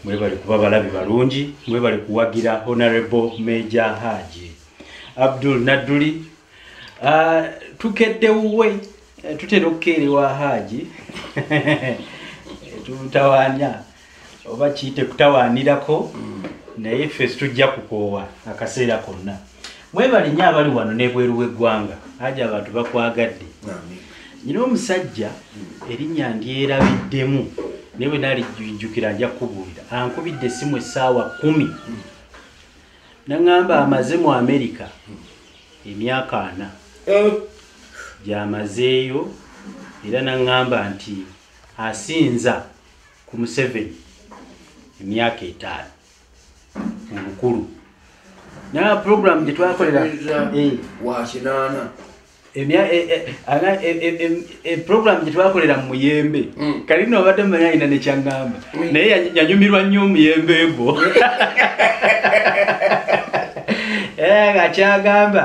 mwebale kuba balabi balungi mwebale kuwagira Honorable Major Haji Abdul Naduli tukedde uwe tutera okukeerewa Haji tutawanya oba kiyite kutawanirako naye ffe tujja kukoowa akaseera konna mwebale nnyo abali wano n'ebweru w'eggwanga Haji abantu bakwagadde nyina omusajja erinnya ndyerabiddemu naye bwe nalijjukira nja kubuulira ankubidde essimu essaawa 10 naŋŋamba amaze mu Amerika emyaka 4 gy'amazeeyo era naŋŋamba nti asinza ku Museveni emyaka 5 mu bukulu na program gye twakolera wakinana program gye twakolera mu Muyembe kali nno abadde mmanyi alina ne kyaŋŋamba naye yanyumirwa nnyo omuyembe egwo nga kyagamba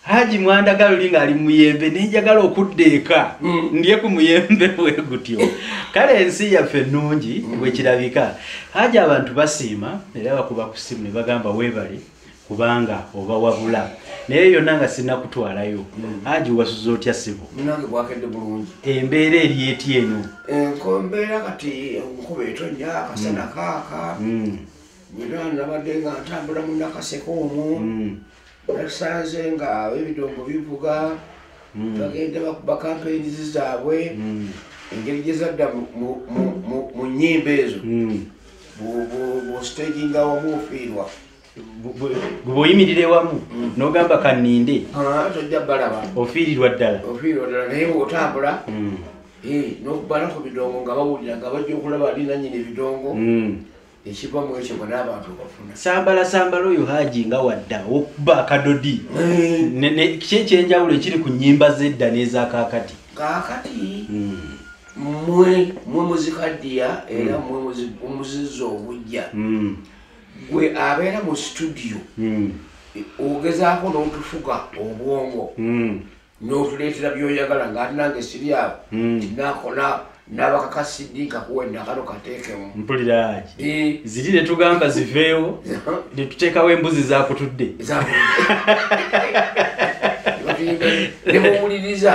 Haji mwandagala oli ng'ali muyembe nenjagala okudda eka ndye ku muyembe bwe gutyo kale ensi yaffe ennungi bwe kirabika Haji abantu basiima era bakuba ku ssimu ne bagamba weebale kubanga oba wabula naye yonna nga sinnakutwalayo Haji wasuza otya ssibo nange bwakedde bulungi embeera eri eti eno enkombeera kati enkuba etonnya akasana kaaka era nabadde nga ntambula mu nakaseko omwo nasanze nga ebidongo bivuga bagenda bakuba kampeyinizi zaabwe engeri gye zadda mu nnyimba ezo bw'ositaginga wamu ofiirwa bw'oyimirire wamu n'ogamba kanninde tojja balaba ofiirirwa ddala naye bw'otambula n'okubala ku bidongo nga bawulira nga bajja okulaba ali nannyini ebidongo ekiva mu ekyo bwe n'abantu bafuna sambala oyo Haji nga wadda okuba akadodi ki ekyenjawulo ekiri ku nnyimba z'edda n'ezakaakati kaakati mwe muzikaddiya era mwe muzizza obujja gwe abeera mu studio ogezaako n'otufuga obwongo n'otuleetera by'oyagala ng'ati nange siri awo tinakola n'abakakasidinka kuwenda kano kateekemu mpulira Haji ziri ne tugamba ziveewo ne tuteekawo embuzi zakutudde ne muwuliriza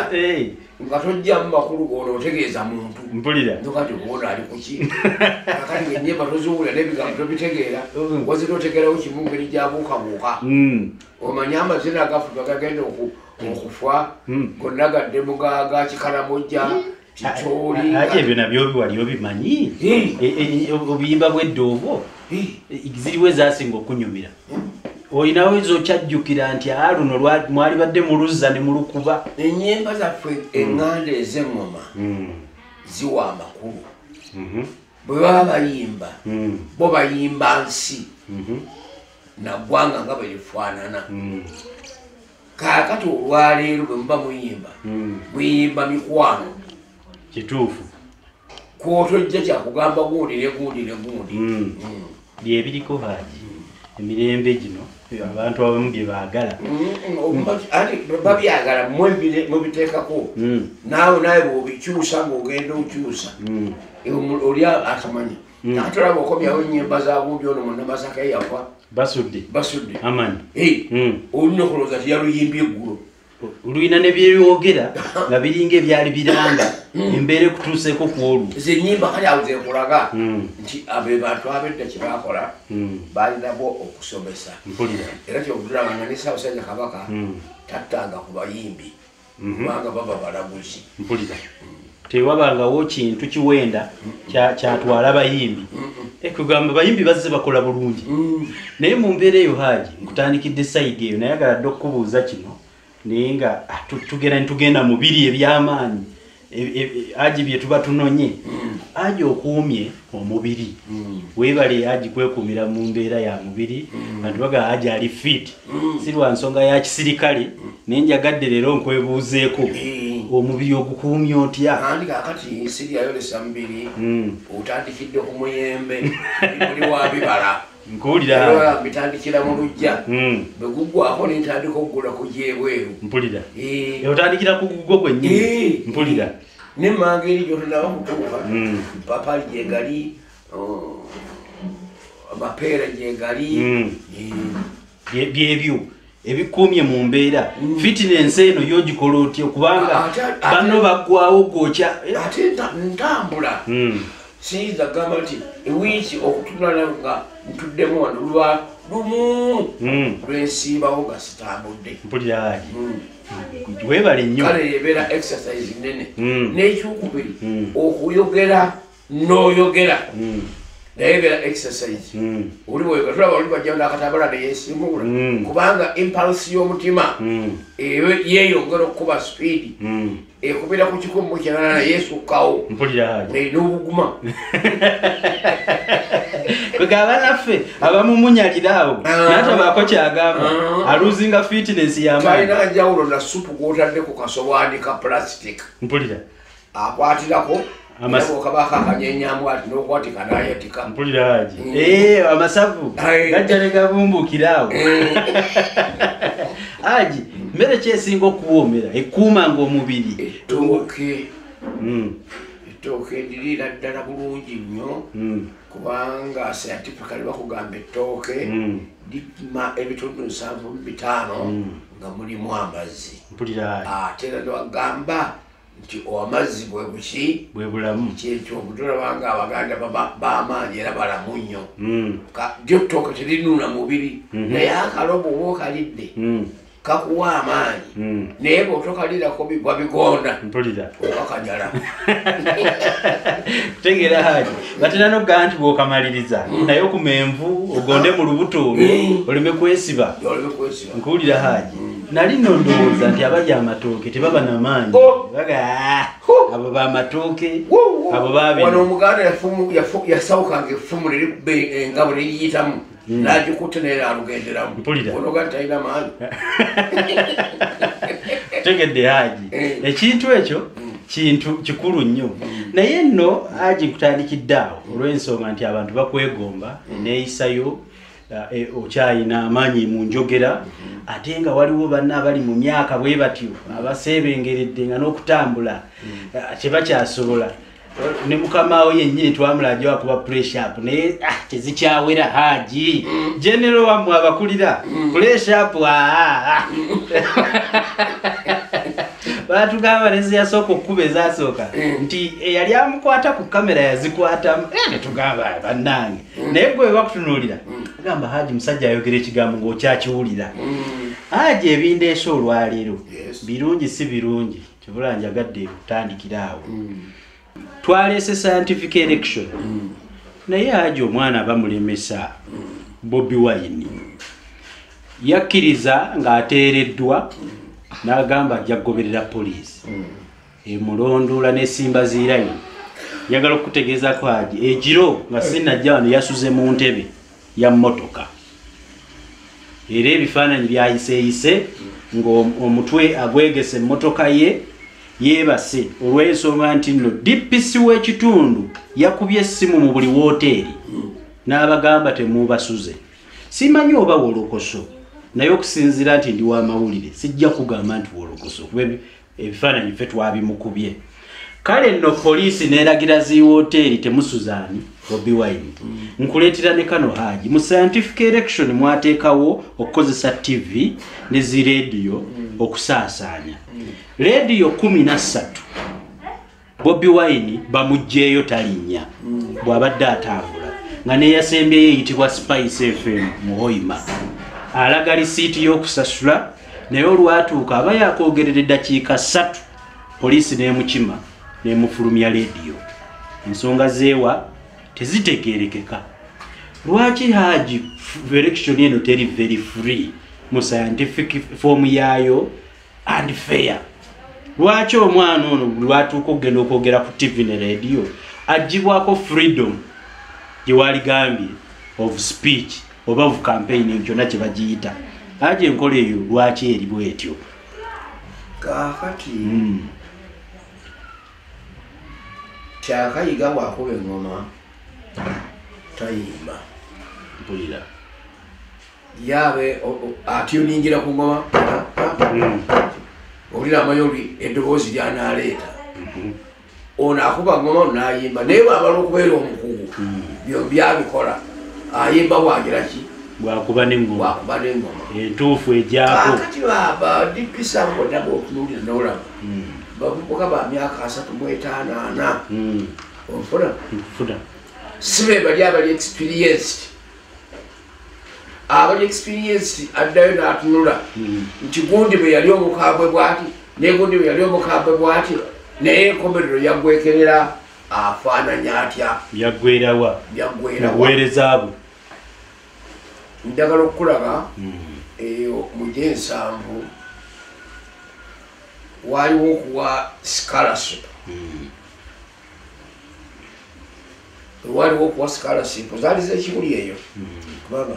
nga tojjamu makulu g'ono otegeeza muntu mpulira nokati kuona ali kuki kakati ng'ennyimba toziwulira n'ebigambo tobitegeera wazira otegeerawo kimu ngeri gyabuukabuuka omanye amazina agafuga gagenda okufa gonna gaddemu ga kikalamojja Haji ebyo nabyo wali obimanyi obuyimba bw'edda obwo ziriwo ezasinga okunyumira olinawo ezokyajjukira nti luno mwali badde muluzza ne mulukuba ennyimba zaffe eŋŋanda ez'eŋŋoma ziwa amakulu bwe baba bayimba bo bayimba nsi naggwanga nga bwe lifaanana kaakati olwaleero bwe muba muyimba muyimba mikwano kituufu kwotojja kyakugamba gundi ne gundi ne gundi byebiriko Haji emirembe gino abantu abamu bye baagala babyagala mubiteekako nawe bw'obikyusa ng'ogenda okyusa oli atamanyi ate olaba okomyawo ennyimba za gundi ono munnamasaka eyafa basudde amani olina okulowooza tiyaluyimbye eggulo oluyina ne byeyogera nga biringa ebyali biranga embeera ekutuuseeko ku olwo zennyimba kali awo zekulaga nti abo bantu ab'edda kye baakola baalinabo okusomesa era kyobuliraba nga ne Ssaabasajja Kabaka tattanga ku bayimbi kubanga baba balaguzi tewabangawo kintu kiwenda kyatwala bayimbi kugamba bayimbi bazze bakola bulungi naye mu mbeera eyo Haji nkutandikidde sayidi eyo nayagala dde okubuuza kino naye nga tugenda mu biri eby'amaanyi Haji bye tuba tunonye Haji okuumye omubiri weebale Haji kwekuumira mu mbeera ya mubiri abantu baga Haji ali fit si lwa nsonga ya kisirikale naye njagadde leero nkwebuuzeeko omubiri ogukuumye otya andi kaakati siri yayolesa mubiri otandikidde ku muyembe oli wa bibala nkuwulira bitandikira mu lujja bwe guggwako nentandika okugula kujja ebweru mpulira otandikira ku gugwo gwennyini mpulira n'emmanga eri gy'otonaba kutuuka ipapali gye gali amapeera gyegali byebyo ebikumye mu mbeera fitness eno yogikola otyo kubanga bano baggwawo gwokya ate ntambula siyinza gamba nti ewiiki okutulala nga ntuddemu wano luba lumu lwensiibawo nga sitambudde mpuliraali webale nnyo kale ebeera exercise nene n'ekyokubiri okuyogera n'oyogera naye ebeera exercise oli bweyogera tulaba oli bajjawo n'akatambala neyesimula kubanga impulse y'omutima yeeyongera okukuba speed ekubira ku kikumu kirala nayeesukkawo n'obuguma kwegaba naffe abamumunyaliraawo natabaako kyagamba aluzinga fitness yamaani talina njawulo na supu gw'otadde ku kasowaani ka plastic mpulira akwatirako okabaka akanyenyamu ati n'okwatika n'ayatika mpulira haji amasavu gajja ne gabumbukiraawo haji mmere kyesinga okuwoomera ekuumanga omubiri ettooke ndiriira ddala bulungi nnyo kubanga scientifically bakugamba ettooke lima ebitundu 7.5 nga mulimu amazzi ate era newagamba nti amazzi bwe buki bwe bulamu kyekyo obutolabanga abaganda b'amaanyi era balamu nnyo lyo ttooke terinuna mubiri naye akalobo oba okalidde kakuwa amaanyi naye bw'otokalirako bigwa bigonda okakanyala kutegeera haji batera nogamba nti bw'okamaliriza naye okumenvu ogonde mu lubuto olwo oleme kwesiba nkuwulira haji nali nno ndowooza nti abalya amatooke tebaba n'amaanyi abo bamatooke abo wano omuganda yasawukanga effumu engabo neriyitamu n'agikutte naye alugenderamu onoga talina maanyi tegedde haji ekintu ekyo kintu kikulu nnyo naye nno haji kutandikidde awo olw'ensonga nti abantu bakwegomba neeyisayo okyayina amaanyi mu njogera ate nga waliwo banna abali mu myaka bwe batyo abaseebengeredde nga n'okutambula tebakyasobola ne mukamawo yennyini twamulajo akuba pressure up naye tezikyawera haji general wamwe abakulira pressure up batugamba neziyasooka okukuba ezasooka nti eyali amukwata ku kamera yazikwatamu netugamba bannange naye gwe bakutunuulira agamba haji musajja ayogera ekigambo ng'okyakiwulira haji ebindeese olwaleero birungi si birungi kibula njagadde kutandikiraawo twaleese scientific election naye haji omwana bamulemesa Bobi Wine yakkiriza ng'ateereddwa n'agamba ajja kugoberera poliisi emulondola n'esimba ziirayo njagala okutegeezako haji ekiro nga sinajja wano yasuze mu ntebe ya mmotoka era ebifaananyi byayiseyise ng'omutwe agwegese emmotoka ye yeebase olw'ensonga nti nno DPC w'ekitundu yakubye essimu mu buli wooteeri n'abagamba temubasuze simanyi oba wolokoso naye okusinziira nti ndi w'amawulire sijja kugamba nti wolokoso kuba ebifaananyi ffe twabimukubye kale nno poliisi neeragira zi wooteeri temusuzaani Bobi Wine nkuleetera ne kano haji mu scientific election mwateekawo okukozesa TV ne zi radio okusaasaanya radio 13 Bobi Wine bamuggyeeyo talinnya bw'abadde atambula nga neeyasembyeyo eyitibwa Spice FM mu Hoima alaga lisiiti y'okusasula naye olwatuuka aba yakwogerera eddakiika 3 poliisi n'emukima n'emufulumya radio ensonga zeewa tezitegeerekeka lwaki haji election eno teri very free mu scientific form yaayo and fair lwaki omwana ono lwatuuka okugenda okwogera ku TV ne radio agibwako freedom gyewaligambye of speech oba of campaigning kyonna kye bagiyita haji enkola eyo lwaki eri bwetyo kaakati kyakayiga bwakuba engoma tayimba mpulira yabe atyo ningira ku ngoma olira amanyi oli eddoboozi lyanaaleeta ono akuba ngoma n'ayimba naye bw'amala okubeera omukugu byabikola ayimba bwagira ki bwakuba n'engoma entuufu ejyako kati badipisa bonna b'okunuulira n'olaba bavubuka ba myaka 35 onfuna si be bali abali experienced abali experienced addayo n'atunula nti gundi bwe yali omukambwe bw'ati naye gundi bwe yali omukambwe bw'ati naye enkomerero yaggwekerera afaananya atya yaggwerawa obuweereza bwe njagala okukulaba mu gyensanvu waliwo okuwa scholarship waliwo okuwa scholarship zaali z'ekibuli eyo kubanga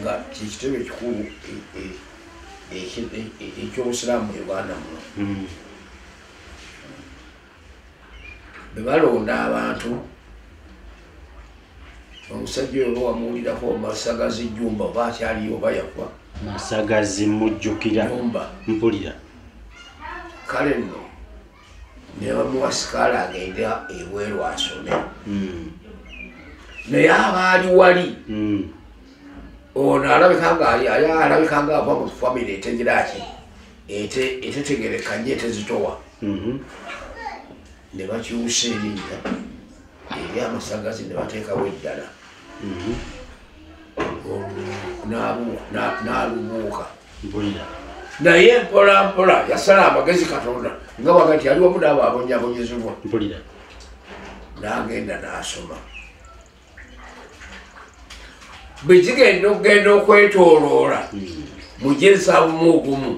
nga kyekitebe ekikulu ekyobusiraamu mu Uganda muno bwe balonda abantu omusajja oyo wamuwulirako Masagazi Jumba oba akyaliyo oba yafa Masagazi mujjukira mpulira kale nno ne bamuwa sikaala agende ebweru asome naye abaali wali ono alabika nga ava mu famire etegeraki etetegerekanye etezitowa ne bakyusa erinnya eri Amasagazi ne bateekawo eddala n'alubuuka naye mpola mpola yasala amagezi Katonda nga bwaga nti aliwo munaabo abonyabonyezebwa n'agenda n'asoma bwe kigenda okugenda okwetooloola mu gyensanvu mu gumu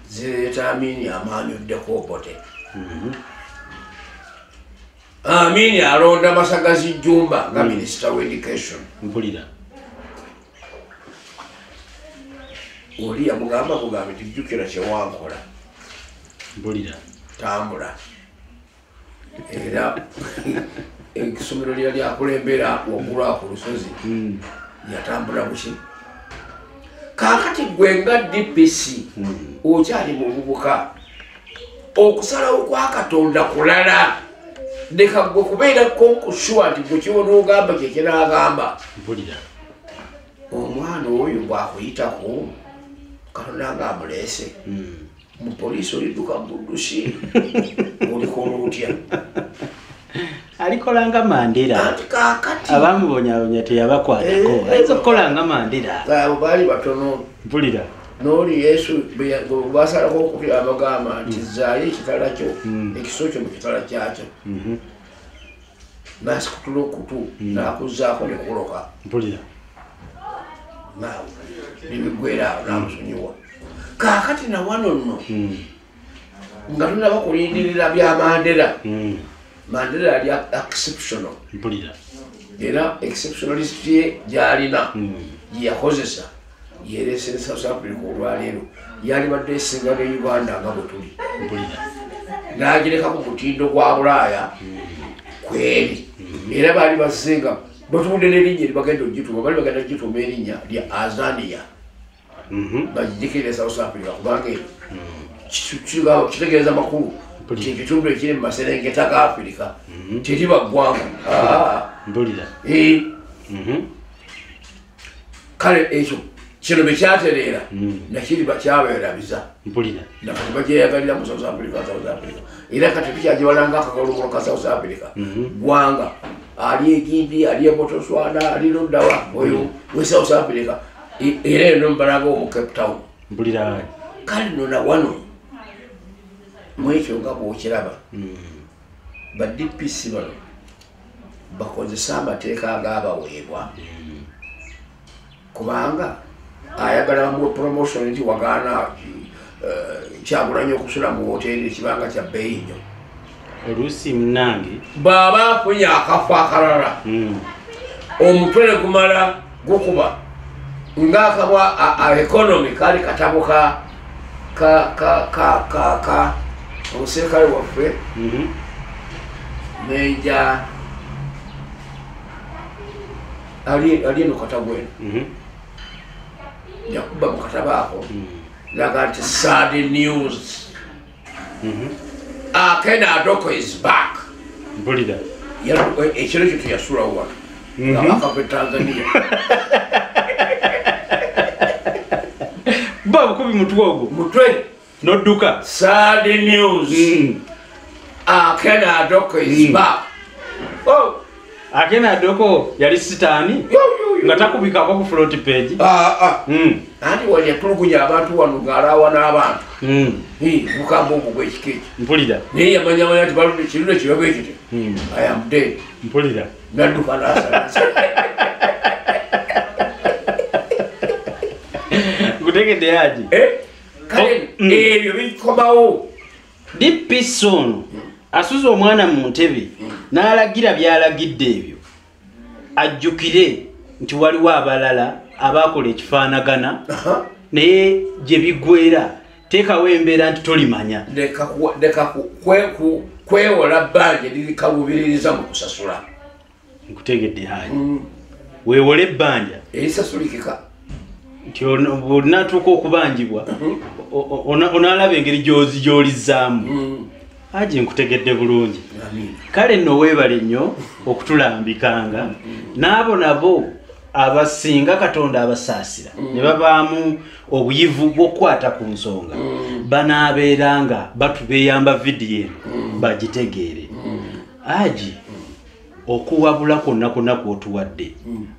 zireeta Amini amaanyi oddeko obote Amini alonda Masagazi Jumba nga minisita w'education oli yamugamba kugambe tijjukira kyewankola tambula era essomero lyali akulembera waggulu ku lusozi yatambula buki kaakati gwe nga DPC okyali mu bubuka okusalawo kwa Katonda kulala leka gwe kubeera konkushwa nti gwe kiwona ogamba kyekinaagamba omwana oyo bwakuyitako Katonda nga amuleese mu poliisi olidduka buddusi olikola otya alikola nga Mandela anti kaakati abamubonyabonya teyabakwatako ayinza okukola nga Mandela abo baali batono mpulira n'oli Yesu basalako okupira abagamba nti zaayo ekitala kyo ekiso kyo mu kitala kyakyo nasikutula okutu n'akuzzaako ne kuloka mpulira nebigwera namusonyiwa kaakati na wano nno nga tunaba kulindirira bya Mandela yali exceptional era exceptionalist ye gyalina gyeyakozesa yereese South Africa olwaleero yali badde esinga ne Uganda nga bwe tuli n'agireka ku mutindo gwa Bulaaya kweri era baali basenga batudde n'erinnya eribagenda ogituuma bali bagenda gituuma erinnya lya Azania bagijikire South Africa kubanga kitegeeza makulu ekitundu ekiri mu maserengeta ga Afirika teriba ggwanga kale ekyo kino bwe kyatereera nakiri bakyabeerabiza nakati bagyeyagalira mu South Africa era kati tukyagibalanga akagalumulo ka South Africa ggwanga ali egindi ali ebotoswana ali loddawa oyo we South Africa era eno mbalaga omu Cape Town kale nona wano mwekyo nga bwokiraba ba DPC bano bakozesa amateeka agaabaweebwa kubanga ayagala mu promotion nti wagaana Kyagulanyi okusula mu hoteri ekibanga kya bbeeyi nnyo oluusi munange baba afunye akafo akalala omutwe ne gumala gukuba ng'akabwa economy kali katabo ka omuserikale waffe Meja ali eno katabo eno yakuba mu katabo ako laga nti sad news Ken Adoko is back. Mpulira. Ekiro kyo tuyasula wa. Ngabaka Tanzania. Babu kubi mutwe ogwo. Mutwe. Nodduka. Sad news. Ken Adoko is back. Oh. Ken Adoko yali sitaani. Nga takubikako ku front page. Andi wali tulugunya abantu wano ngalawa n'abantu. Mukambo ogwo ekikeeki. Mpulira. Naye yamanya ati baludde kirude kibabe ekite. I am dead. Mpulira. Nadduka n'asala. Ngutegedde yaji. Kale ebyo bikomawo. DP Sono asuza omwana mu ntebe n'alagira byalagidde ebyo. Ajjukire nti waliwo abalala abakola ekifaanagana naye gye biggweera teekawo embeera nti tolimanya. Leka kwewola bbanja lirikawubiririza mu kusasula. Nkutegedde hayi. Weewole ebbanja erisasulikika nti onatuuka okubanjibwa onaalaba engeri gy'olizzaamu. Haji nkutegedde bulungi. Kale nno weebale nnyo okutulambikanga n'abo nabo abasinga Katonda abasaasira ne babaamu obuyivu bw'okukwata ku nsonga banaabeeranga batubeeyamba vidiyo bagitegeere. Haji okuwabula kwonna kw'otuwadde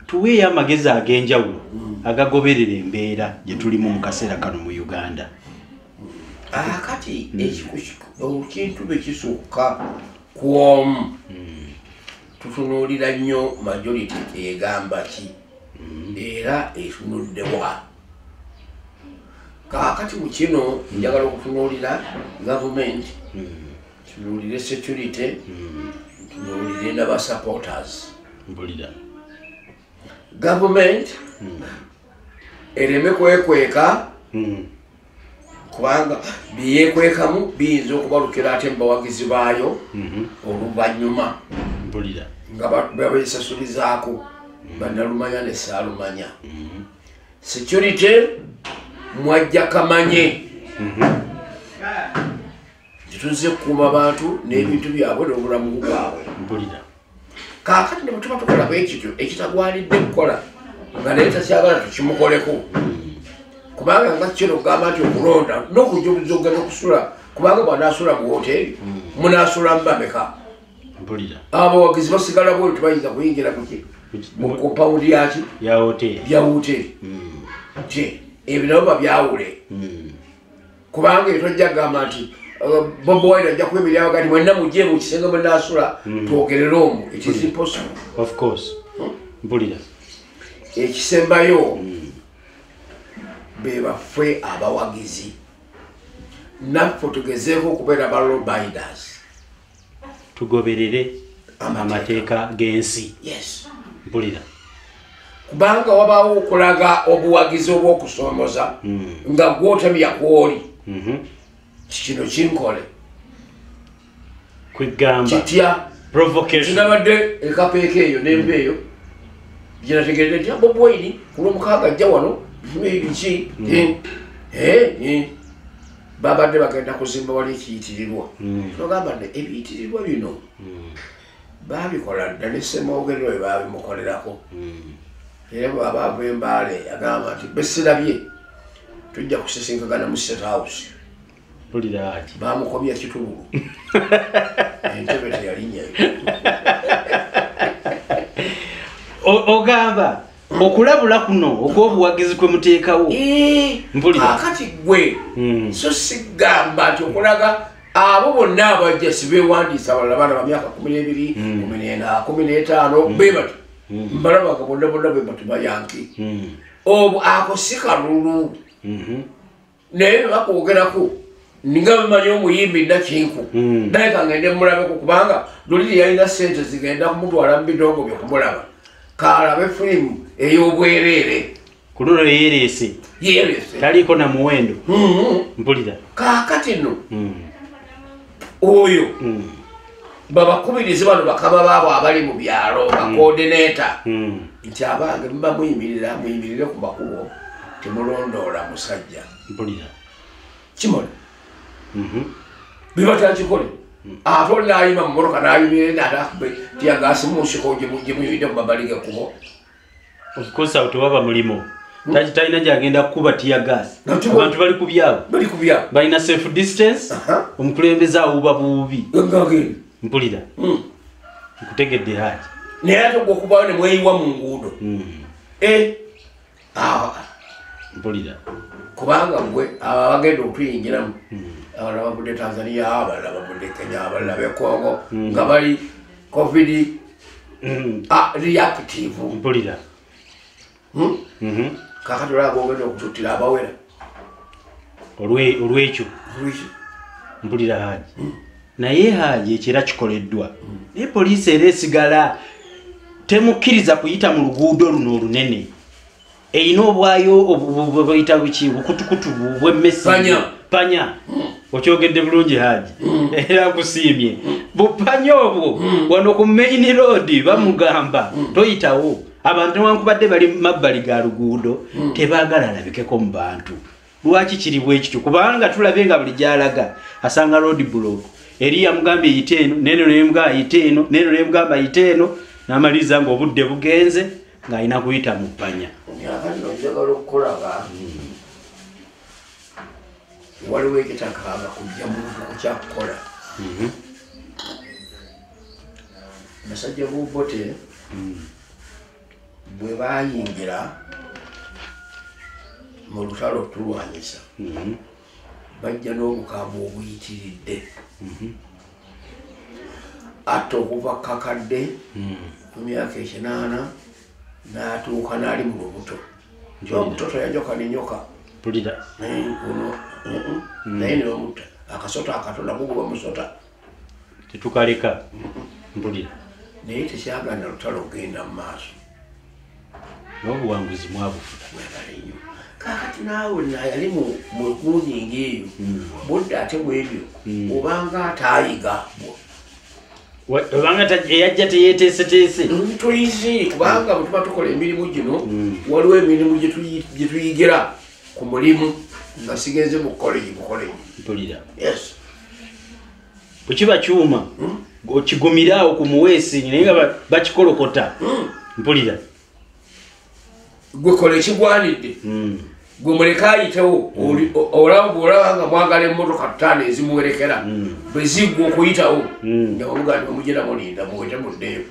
tuweeyo amagezi ag'enjawulo agagoberera embeera gye tulimu mu kaseera kano mu Uganda. Kati ekintu bwe kisukka ku omu tutunuulira nnyo majority egamba ki era etunuddewa. Kaakati mu kino njagala okutunuulira gavumenti, tunuulire security, tunuulire n'aba supporters. Gavumenti ereme kwekweka kubanga biyekwekamu biyinza okubalukira ate mu bawagizi baayo oluvannyuma nga babesasulizaako bannalumanya ne Saalumanya. Security mwajja kamanye tituze kukuuma bantu n'ebintu byabwe n'obulamu bwabwe. Kaakati ne bwe tuba tukola bwekityo ekitagwanidde kukola nga naye takyagala tukimukoleko kubanga nga kino kugamba nti okulonda n'okujuliza okugenda okusula kubanga bw'anaasula mu woteeri munaasula mu bameka. Abawagizi basigala bwe tebayinza kuyingira mu kompawundi yaki bya woteeri. Ebyo nabo babyawule kubanga etojja kugamba nti Bobi Wine ajja kwemirira wakati mwenna mujje mu kisenge mwe naasula twogerere omwo. It is impossible. Of course. Mpulira. Ekisembayo be baffe abawagizi naffe tugezeeko okubeera ba law binders. Tugoberere amateeka g'ensi. Yes. Mpulira. Kubanga wabaawo okulaga obuwagizi obw'okusoomoza nga gw'otemya kw'oli. Kino kinkole. Kwegamba. Kitya. Provocation. Kinabadde ekapeeka eyo n'emba eyo. Gyenategeredde nti Bobi Wine ku Lwomukaaga ajja wano biki babadde bagenda kuzimba wali ekiyitirirwa. Tugamba nti ebiyitirirwa bino baabikola dda ne Ssemwogerero bwe baabimukolerako. Era bw'abaava Embaale agamba nti besirabye tujja kusisinkagana mu State House. Bamukobya kitululu. Entebe teyalinnya. Ogamba okulabula kuno okw'obuwagizi kwe muteekawo. Mpulira. Akati gwe so sigamba nti okulaga abo bonna abajja sibeewandiisa abalala baana ba myaka 12, 14, 15 be bati mbalabaga bonna be bati bayanki. Ako si kalulu. Naye bakwogerako ninga bamanyi omuyimbi Nakinku naye kangende mulabeko kubanga Luliri yalina ssente zigenda kumutwala mu bidongo byokumulaba kaalabe firimu ey'obwereere kunono yeerese taliko na muwendo. Mpulira kaakati nno oyo babakubirize bano bakaba baabo abali mu byalo bakoodineeta nti abange muba muyimirire ku makubo temulondoola musajja. Mpulira kimona biba takikole ate olinaayima mu motoka naayimire natakube tiyagasi munsiko gyemuyimide mu mabali gekkubo ofcourse awo tewaba mulimo talina gyagenda kukuba tiyagasi abantu bali ku byabo balina safe distance omukulembeze awuba buubi mpulira nkutegedde haji naye ate gwe okubayo ne mweyiwa mu nguudo mpulira kubanga gwe abagenda okuyingiramu abalala bavudde Tanzania abalala bavudde Kenya abalala bekongo nga bali covid reactive mpulira kakati olaba bogenda okututtira abawera olwekyo mpulira haji naye haji ekira kikoleddwa naye poliisi era esigala temukkiriza kuyita mu luguudo luno olunene eyina obwayo bayita buki bukutukutu bwemmesi panya okyogedde bulungi haji era nkusiimye bupanya obwo wano ku main road bamugamba toyitawo abantu newankubadde bali mabbali ga luguudo tebaagala alabikeko mu bantu lwaki kiri bwekityo kubanga tulabe nga buli gyalaga asanga road block eri yamugambye eyite eno neno nemugamba ayite eno neno nemugamba ayite eno n'amaliriza ng'obudde bugenze ng'alina kuyita mu ppanya njagala okukolaga waliwo ekitakaaga kujja muntu kukyakukola basajja bubote bwe bayingira mu lutalo tulwanyisa bajja n'obukambwe obuyitiridde ate okuva kakadde ku myaka 8 n'atuuka n'ali mu lubuto omuto toyanjoka nenyoka naye niwemutta akasota akatonda kuguba musota tetukaleka mpulira naye tekyagana lutalo okgenda mu maaso n'obuwanguzi mwabufuta kakati naawe nayali mu kunyinga eyo budde ate bwebyo obanga ataayiga obanga eyajja teyeteeseteese tuyizi kubanga bwe tuba tukola emirimu gino waliwo emirimu gye tuyigira ku mulimu nga sigenze mu college mpulira bwe kiba kyuma okigumirawo ku muweesi naye nga bakikolokota mpulira gwe kola ekigwanidde gwe muleke ayitewo olaba nga mwagala emmotoka ttaano ezimuwerekera bwe ziggwa okuyitawo nga bamugamba omugiramu linda muwete muddeyo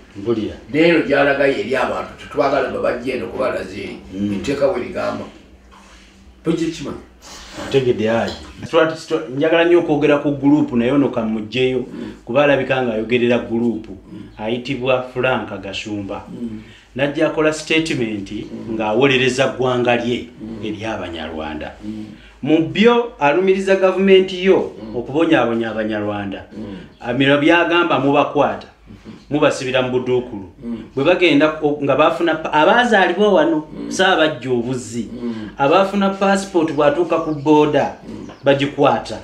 neeno gyalagayo eri abantu tetwagala babajja eno kuba laziri etteeka we ligamba togikimanyi tegedde haji njagala nnyo okwogera ku gurupu naye ono kamugjeyo kuba alabika nga ayogerera gurupu ayitibwa Frank Gashumba najja akola statement ng'awolereza ggwanga lye eri Abanyarwanda mu byo alumiriza gavumenti yo okubonyaabonya Abanyarwanda amira byagamba mubakwata mubasibira mu buduukulu bwe bagenda nga bafuna abazaalibwa wano saabajja obuzzi abafuna passport bwatuuka ku booda bagikwata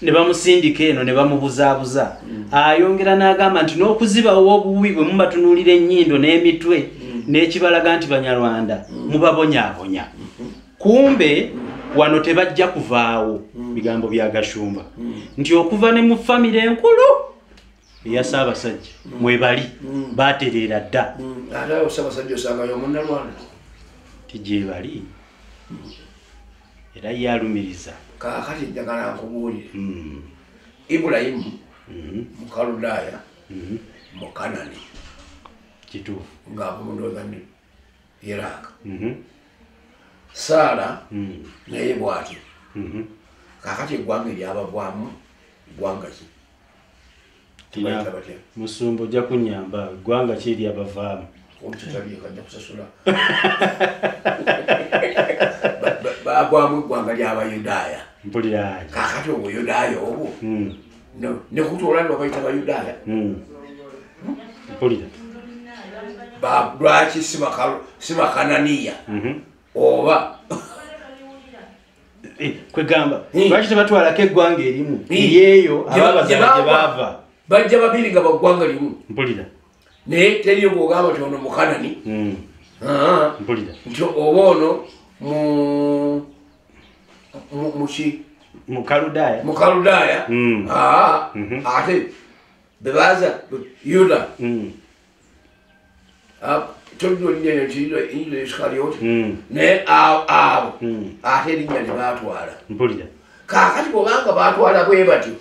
ne bamusindika eno ne bamubuzaabuza ayongera n'agamba nti n'okuzibawo obubi bwe mubatunuulira ennyindo n'emitwe n'ekibalaga nti Banyarwanda mubabonyaabonya kumbe wano tebajja kuvaawo bigambo bya Gashumba nti okuva ne mu famire enkulu eya Ssaabasajja mwebali baatereera dda ate Ssaabasajja osangayo Munnarwanda tigyebali era yalumiriza kakati njagala nkubuulire Ibulayimu Mukaludaya Mukanani kituufu ng'ava mu Northern Iraq Saara naye bw'atyo kakati eggwanga eryabavaamu ggwanga ki Musumba ojja kunnyamba ggwanga ki eryabavaamu kajja kusasula bagwamu eggwanga ly'Abayudaaya mpulira kakati Obuyudaaya obwo ne kutuola nibabayita Bayudaaya mpulira lwaki si Bakananiya oba kwegamba lwaki tebatwalako eggwanga erimu eryeyo ababaza gye baava bajja babiri nga baggwanga limu mpulira naye teriyo bw'ogamba nti ono Mukanani mpulira nti oba ono muki Mukaludaya ate bebaza Yuda tondo nyene chido ile Iskarioti ne abo ate linya ne batwala mpulira kakati bobanga batwala bwe batyo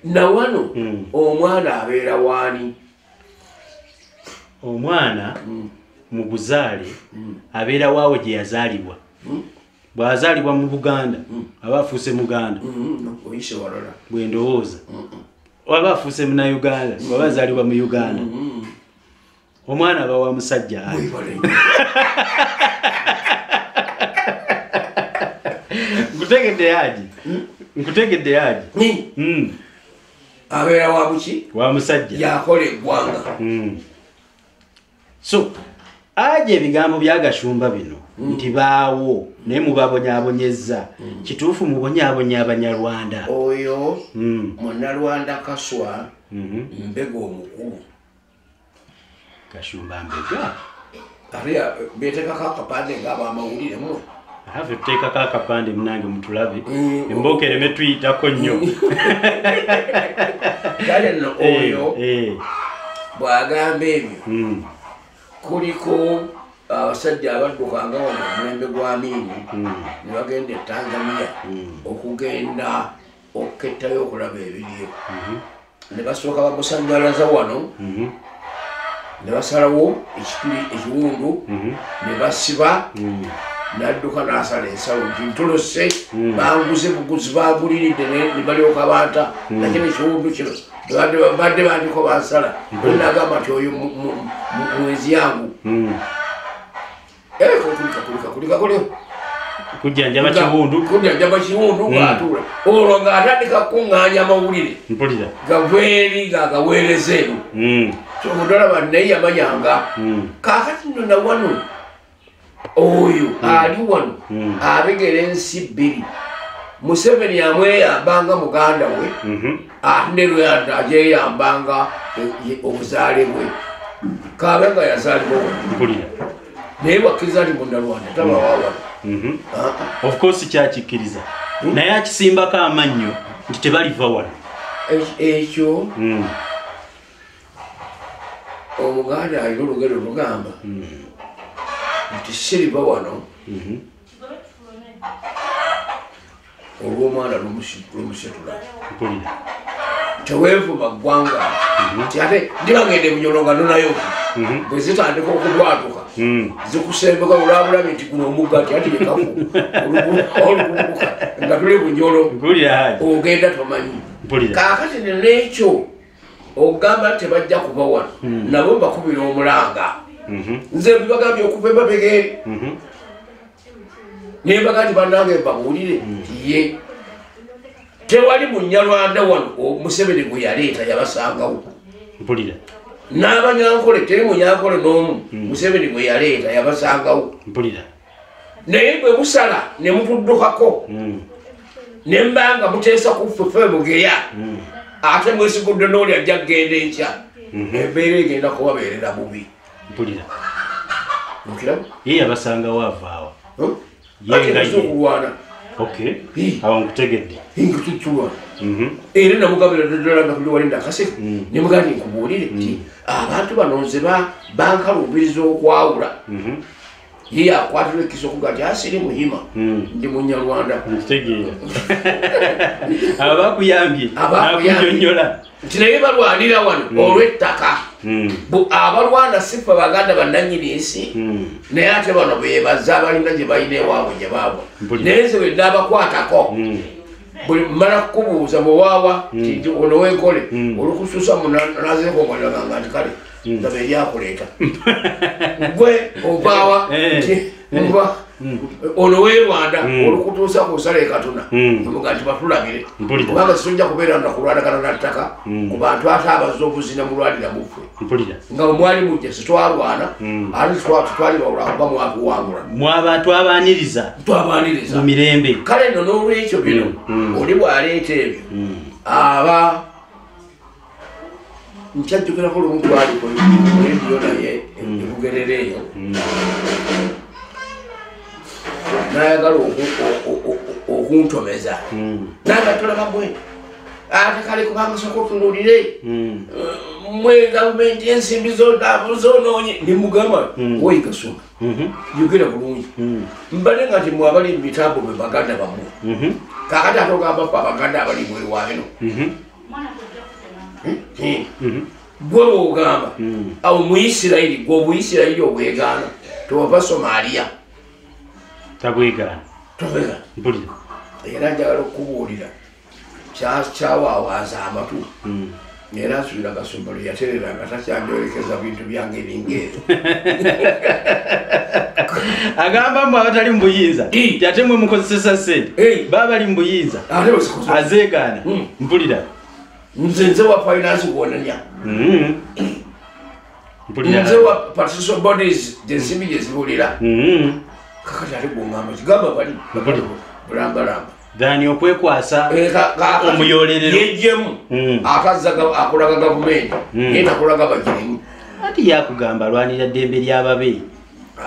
na wano omwana abeera wani omwana mu buzaale abeera waawe gye yazaalibwa bw'azaalibwa mu Buganda aba afuuse Muganda oyise walala bwe ndowooza aba afuuse Munnayuganda bw'aba azaalibwa mu Uganda omwana aba wa musajja nkutegedde yaji abeera wa buki wa musajja yakola eggwanga so aje ebigambo byagashumba bino nti baawo naye mubabonyaabonyezza kituufu mubonyaabonya Abanyarwanda oyo Munnarwanda Kaswa Mbega omukulu Kashumba Mbega ariya betekako akapande ng'abamawulire mu have tuteekako akapande munange mutulabe embooko ereme tuyitako nnyo kale nno oyo bw'agamba ebyo kuliko abasajja abaddukanga wano omulembe gwa Amini ne bagenda e Tanzania okugenda okukettayo okulaba ebiriyo ne basooka bamusannyalaza wano ne basalawo ekiwundu ne basiba n'adduka n'asala ensawo nti ntolose banguze buguzi baguliridde ne balyoka banta nakino ekiwundu kino badde bandiko bansala nagamba nti oyo mwezi yangu kulika kujjanjaba kiwundu ng'atuula olwo ng'atandika kuŋŋaanya amawulire gaveri ng'agaweereza eno kyomudolaba naye yamanyanga kaakati nno na wano oyo ali wano abegera ensi bbiri Museveni amweyambanga muganda we ate ne Lwanda agyeyambanga obuzaale bwe kaabe nga yazaalibwa naye bakkiriza nti Munnarwanda tabawawa of course kyakikkiriza naye akisimbako amannyo nti tebaliva wano ekyo Omuganda alina olugero lugamba nti siriva wano olw'omwana lumusetula teweevuma ggwanga nti ate ndibagende Bunyoro nga nonayo bwe zitandika okubwatuka zikusembeka olwabulabe nti guno omugga ti ati yekafu olukubuka nga tuli Bunyoro ogenda tomanyi kaakati n'ekyo ogamba tebajja kuba wano nabo mbakubira omulanga nze bibagambye okuva embabegere nembaga nti bannange mbawulire ye tewali Munnarwanda wano Museveni gwe yaleeta yabasangawo n'Abanyankole teri Munyankole n'omu Museveni gwe yaleeta yabasangawo naye bwe musala ne mutuddukako ne mbanga muteesa kuffe mugeya ate mwesigudde n'oli ajja kugenda enkya embeera egenda kubabeerera bubi ye yabasangawo avaawa okulwana awo nkutegedde ngitutuwa era namugambira ddala nga tuli walinda akaseke ne mugandi nkubuulire nti abantu bano nze bankaluubiriza okwawula ye akwatirwa ekkiso okuga nti asiri muhima ndi Munnarwanda abakuyambye nakunyonnyola nti naye balwanira wano olw'ettaka abalwana sifa Baganda bannannyini nsi naye ate bano bebaza balina gye balina ewaabwe gye baabwa naye nze wedde abakwatako buli mmala kukubuuza bwewaawa nti ono wenkole olukususa munazeekongolaganga nti kale ndaba eryakuleeta gwe ovaawa nti ono w'e Rwanda olukutuusa ku nsala ekatuna emuga nti batulabire kubanga situjja kubeera nga kulwanagana na ttaka ku bantu ate abazza obuzina mulwanira muffe nga mwali mujja sitwalwana ate tutwali bawulakuba mwakuwangula mwabantu abaniriza mu mirembe kale nno n'olwekyo bino oli bw'aleeta ebyo aba nkyajjukirako lumu twaliko rediyo naye ebugerera eyo nayagala okuntomeza nanga tulaba bwe ate kale kubanga soko tunulire mwe gavumenti ensimbi zonoonye nimugamba woyigasoma yogera bulungi mbale nga ti mwabali mitambo bwe baganda bamwe kakati ate ogamba fe abaganda abali bweri wabino gwe woogamba awo muisirairi gwe obuisirairi obwegaana tewava somaliya tabwegaana tobega era njagala okubuulira kyawaawaza amatu era asuubira gasombolo yaterera nga takyandyolekeza bintu byange ebingeezo agamba mbu abatali mu buyinza ate mwe mukozesesa ssente baba bali mu buyinza azeegaana mpulira nze wa finance gwonanya nze wa partition bodies gyensimbi gyezibulira kakati ate gwongamba kigamba bali bulambalamba dhani okwekwasa omuyolelero yejjemu akazza akulaga gavumenti yena akulaga bagirimu ati yakugamba lwanira ddembe ly'ababe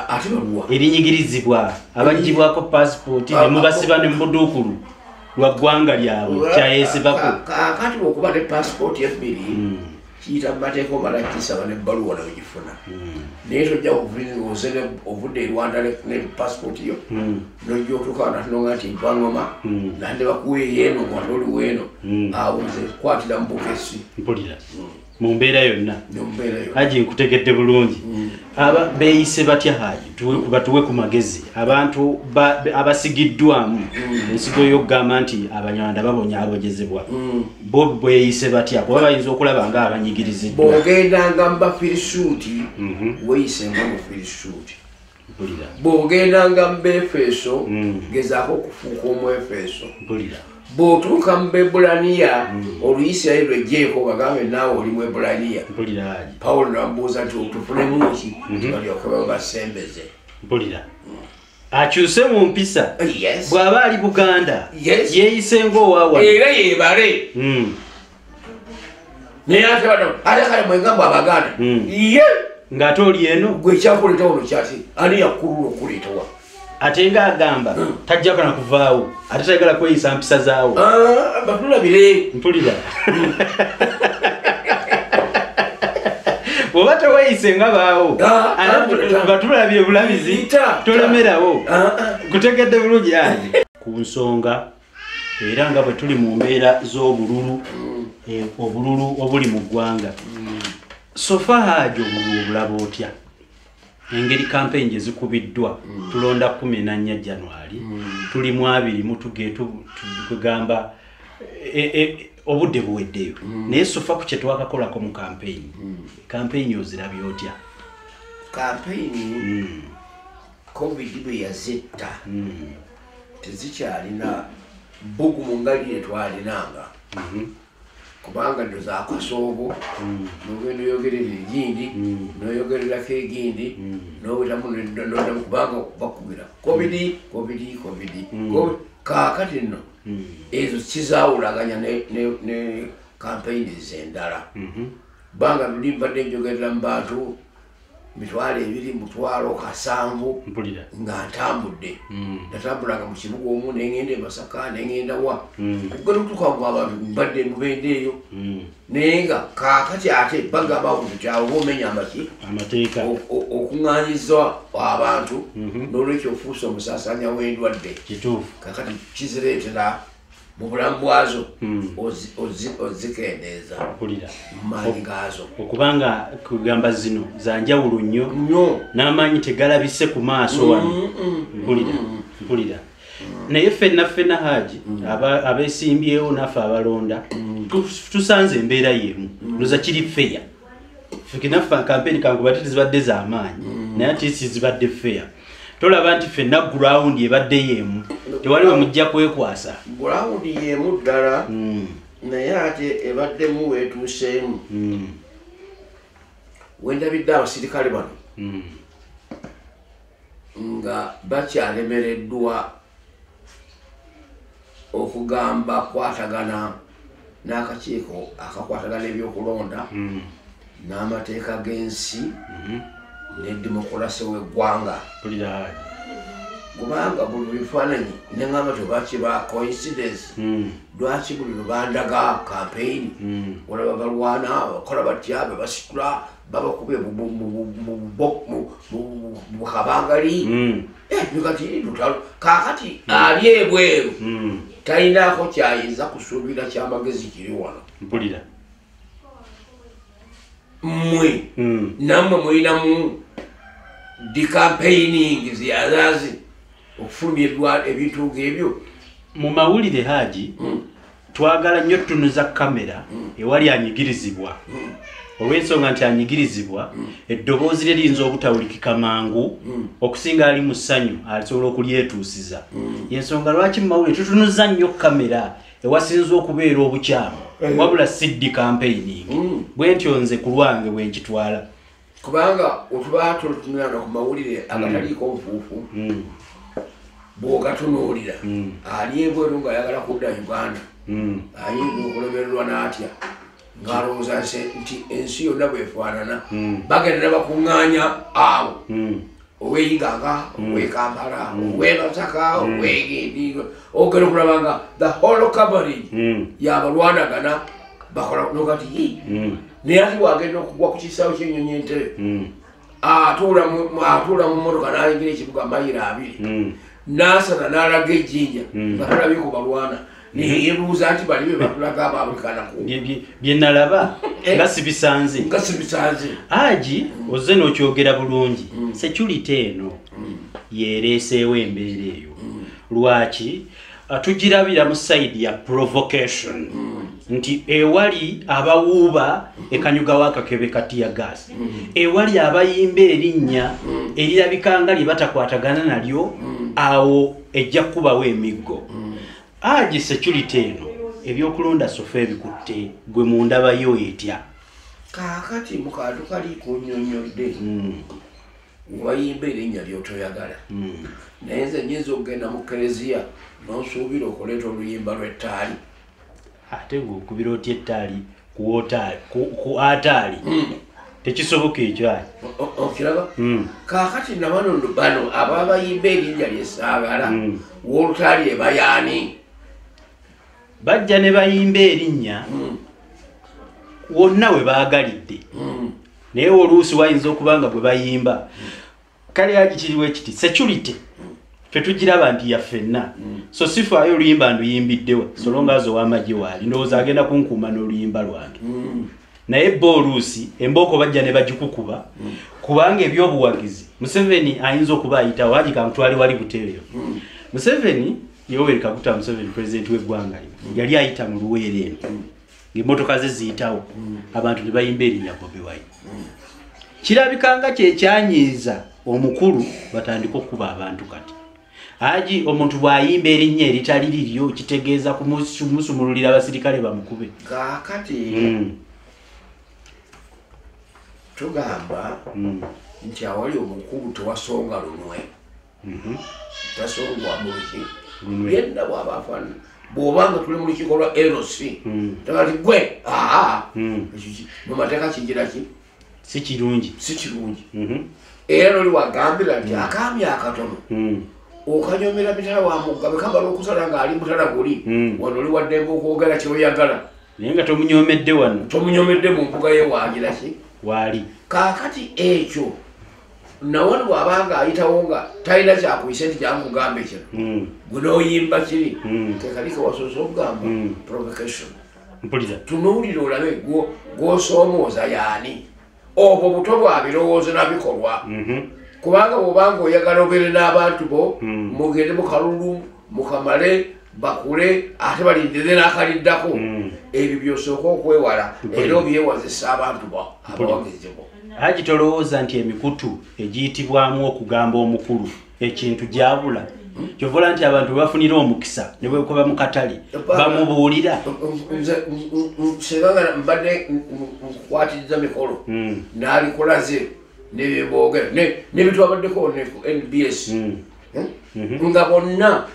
ate baluwa erinyigirizibwa abagibwako passport ne mubasiba ne mubuduukulu lwa ggwanga lyabwe kyayesebako kakati okuba ne passport yabbiri kiyita mumateeka omala kisaba nebbaluwa nayogifuna naye tojja ovudde erwanda ne passport yo nojja otuuka natunonga nti mpangoma nande bakuweeyo eno wanda oli weeno awo nze kwatira mubukesi mpulira mu mbeera yonna haji nkutegedde bulungi aba beeyise batya haji batuwe ku magezi abantu abasigiddwamu ensigo y'okugamba nti abanyarwanda babonyaabonyezebwa bo beeyise batya kuba bayinza okulaba nga abanyigiriziddwa bw'ogendanga mu bafirisuuti weeyisenga mu firisuuti bw'ogendanga mu beefeeso gezaako okufuuka omwefeeso bw'otuuka mu bebulaniya oluyisirairi lwejjeeko bagambe naawe oli mu ebulaniya pawulo namubuuza nti otufunemu ki balyoke babasembeze akyuse mu mpisa bw'aba ali buganda yeeyise ng'owaawa era yeebale naye ate kale mwengambo abaganda ye ng'ate oli eno gwe ekyakuleetawo no kyati ani yakkulula okuleetawa ate ng'agamba tajja kana kuvaawo ate tayagala kweyisa mpisa zaawo batulabire mpulira bw'oba teweeyise nga baawo batulabye bulabizi tolemerawo kutegedde bulungi aje ku nsonga era nga bwe tuli mu mbeera z'obululu obululu obuli mu ggwanga sofa hajo obululu obulaba otya engeri campaign ezikubiddwa tulonda 14 January tuli mu 2 mutuge tugamba obudde buweddeyo naye sofa ku kyetwakakolako mu campaign ozirabye otya campaign covid bwe yazetta tezikyalina bugumu ngali twalinanga kubanga ndo za kasoobo nogenda oyogerera egindi noyogererako egindi nowetamu nondamu kubanga bakubira covid kakati nno ezo kizaawulaganya ne campaigns endala banga luli mbadde njogerera mu bantu 2,700 nga ntambudde natambulanga mu kibuga omu nengenda emasaka nengenda wa okutuuka abantu mbadde mubende eyo naye nga kakati ate bagamba kyawe oba omenya amateeka okuŋŋanyiza abantu n'olwekyo ofuusa omusaasaanya w'endwadde kakati kizireetera mu bulamu bwazo ozikendeeza mumaanyi gaazo okubanga kugamba zino zanjawulo nnyo n'amaanyi tegalabise ku maaso wano mpulira naye ffenna haji abeesimbyewo naffe abalonda tusanze embeera yemu loza kiri feya fenaffe kampeni kankuba tezibadde z'amaanyi naye ati zibadde feya tolaba nti ffenna gurawundi ebadde yemu tewali we mujja kwekwasa gurawundi yemu ddala naye ate ebaddemu weetuuseemu wendabidde abasirikale bano nga bakyalemereddwa okugamba kwatagana n'akakiiko akakwatagana ebyokulonda n'amateeka g'ensi ne demokolasi w'eggwanga kubanga buli bifaananyi neŋŋamba tebaki ba coincidence lwaki buli lubandaga campaign olaba balwana bakola batya bebasitula babakube mukabangali kati lutalo kakati ali ebweru talinaako kyayinza kusuubira kyamagezi kiri wano mpulira mmwe nammwe mulinamu decampaigning ziyazazi okufulumya ebintu ng'ebyo mu mawulire Haji twagala nnyo tunuza kamera ewali anyigirizibwa olw'ensonga nti anyigirizibwa eddoboozi lye liyinza obutawulikika mangu okusinga ali mu ssanyu asobola okulyetuusiza yensonga lwaki mu mawulire tutunuza nnyo kamera ewasinza okubeera obukyamu wabula siddi campaigning bwe ntyo nze ku lwange bwe nkitwala kubanga otuba tutunulana ku mawulire agataliiko nfuufu bw'ogatunuulira ali ebweru ng'ayagala kudda Uganda ayinza okulemererwa n'atya ng'alowooza nti ensi yonna bwefaanana bagenda ne bakuŋŋaanya abo ow'Iganga ow'e Kampala ow'e Masaka ow'Egindi ogenda okulaba nga the whole coverage y'abalwanagana bakola nokati naye ati wagenda okugwa ku kisaawe ky'ennyonyi entebe atuula mu mmotoka n'ayingira ekibuga mayiro 2 n'asana n'alaga ejjinja nga talabye ku balwana neyebuuza nti bali be batulaga ababulikanaku bye nalaba nga sibisanze Haji ozze n'okyogera bulungi security eno yeereeseewo embeera eyo lwaki tugirabira mu side ya provocation nti ewali abawuuba ekanyuga w'akakebe kati ya gas ewali abayimba erinnya erirabika nga lye batakwatagana nalyo awo ejja kubawo emiggo Haji security eno ebyokulonda sofa ebikutte gwe mu ndaba yo etya kaakati mu kantu kali kunnyonnyodde wayimba erinnya ly'otoyagala naye nze nyinza okugenda mu kereziya n'osuubira okuleeta oluyimba lw'ettaali ate ng'okubira otya ettaali ku ataali tekisoboka ekyo okiraba kaakati nabano bano aba bayimba erinnya ly'essaagala w'olutaali ebayaani bajja ne bayimba erinnya wonna we baagalidde naye oluusi wayinza okuba nga bwe bayimba kale Haji kiriwo ekiti security fe tugiraba nti yaffenna so sifaayo oluyimba nduyimbiddewa solonga zo w'amagye waali ndowooza agenda kunkuuma n'oluyimba lwange naye bo oluusi embooko bajja ne bagikukuba kubanga ebyobuwagizi Museveni ayinza okuba ayitawo Haji kamutwale wali butereyo Museveni Yoweri Kaguta Museveni president w'eggwanga yali ayita mu Luweero eno ng'emmotoka ze ziyitawo abantu ne bayimba erinnya Bobi Wine kirabikanga kyekyanyiiza omukulu batandika okuba abantu kati Haji omuntu bw'ayimba erinnya eritali liryo kitegeeza kumusumululira abasirikale bamukube kaakati tugamba nti awali omukulu tewasonga lunwe tasongwa mu luki yenna bw'aba afaanana bw'obanga tuli mu lukiiko lwa LC tagati gwe mu mateeka kigira ki si kirungi era noli wagambira nti akaami akatono okanyomera mitala wa mugga bekambala okusala ng'ali mutala guli wano oli waddembe okwogera kyoyagala naye nga tomunyomedde wano tomunyomedde mu mbuga ye wagira ki waali kaakati ekyo nawone bw'abanga ayitawo nga talina kyakuyise nti kyamugamba ekyo gwe n'oyimba kiri kekalike wasoose okugamba provocation mpulira tunuulire olabe gw'osoomooza yaani obwo buto bwa birowoozo nabikolwa kubanga bw'obanga oyagala obeere n'abantu bo mugende mu kalulu mukamale bakule ate balindire n'akaliddako ebyo byosooka okwewala era obyewazisa abantu bo abawagizi bo Haji tolowooza nti emikutu egiyitibwamu okugamba omukulu ekintu gyabula kyovola nti abantu bafunira omukisa ne bwekuba mu katale bamubuulira sebanga mbadde nkukwatiriza mikolo n'abikulaze nebyeboogera nebitwabaddeko NBS nga bonna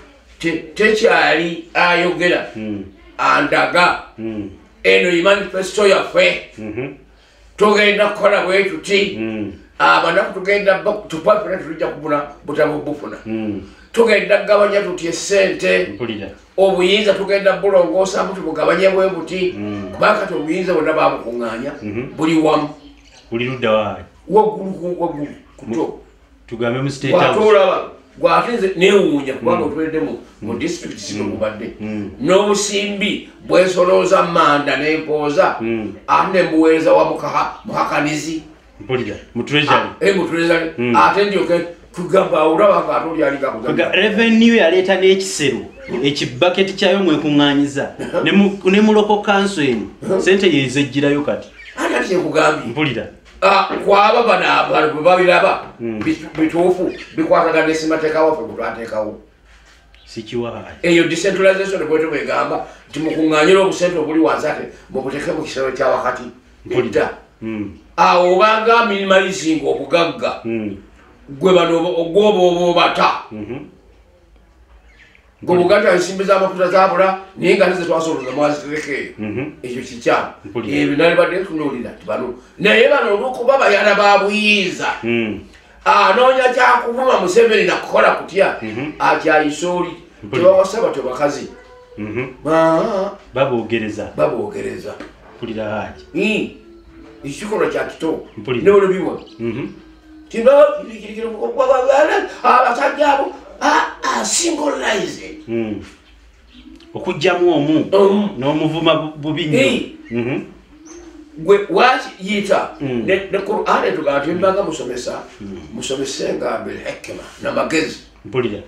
tekyali ayogera andaga eno manifesto yaffe tugenda kukola bwe tuti abanaku tugenda tupapira tujja kubuna butamu bufuna tugenda gabanya tutye sente obuyinza tugenda bulongoosa mtu bugabanya bwe buti kubanga tobuyinza bonna babukunganya buli wamu buli ludda waali waggulu kuto tugambe mu state house watolaba gwatenze newuunya kubanga otwedde mu district zino mubadde n'obusimbi bwesolooza manda n'empooza ate nembuweereza wa muhakanizi mpulira mu treasury mu treasury ate ndyoke kugamba olaba nga ate oli alinga kugamba revenue yaleeta n'ekisero ekibaketi kyayo mwekuŋŋaanyiza ne mu local council eno sente yezejjirayo kati ate ati kyekugambye mpulira kwaba bano bwe babiraba bituufu bikwatagana esimateeka waffe bwe twateekawo sikiwaayi eyo decentralization bwete bwegamba nti mukuŋŋaanyira obusente obuli wansi ate mubuteeke mu kisero kya wakati edda awo obanga minimalizing obugagga gwe bano ogwoba obata ng'obuganda ensimbi z'amafuta zabula naye nga nize twasolooza mwaziterekeeyo ekyo kikyamu ebyo nali badde ntunuulira ti bano naye bano olwokuba bayala ba buyinza anoonya kyakuvuma Museveni nakukola kutya akyayisa oli tebawasa batyo bakazi baboogereza mpulira haji ekikolwa kya kito nebolo biwa tino abasajja abo symbolize okujjamu omu n'omuvuma bubi nnyo gwe wakiyita ne Qur'an etugamba timbanga musomesenga bilhikima n'amagezi mpulira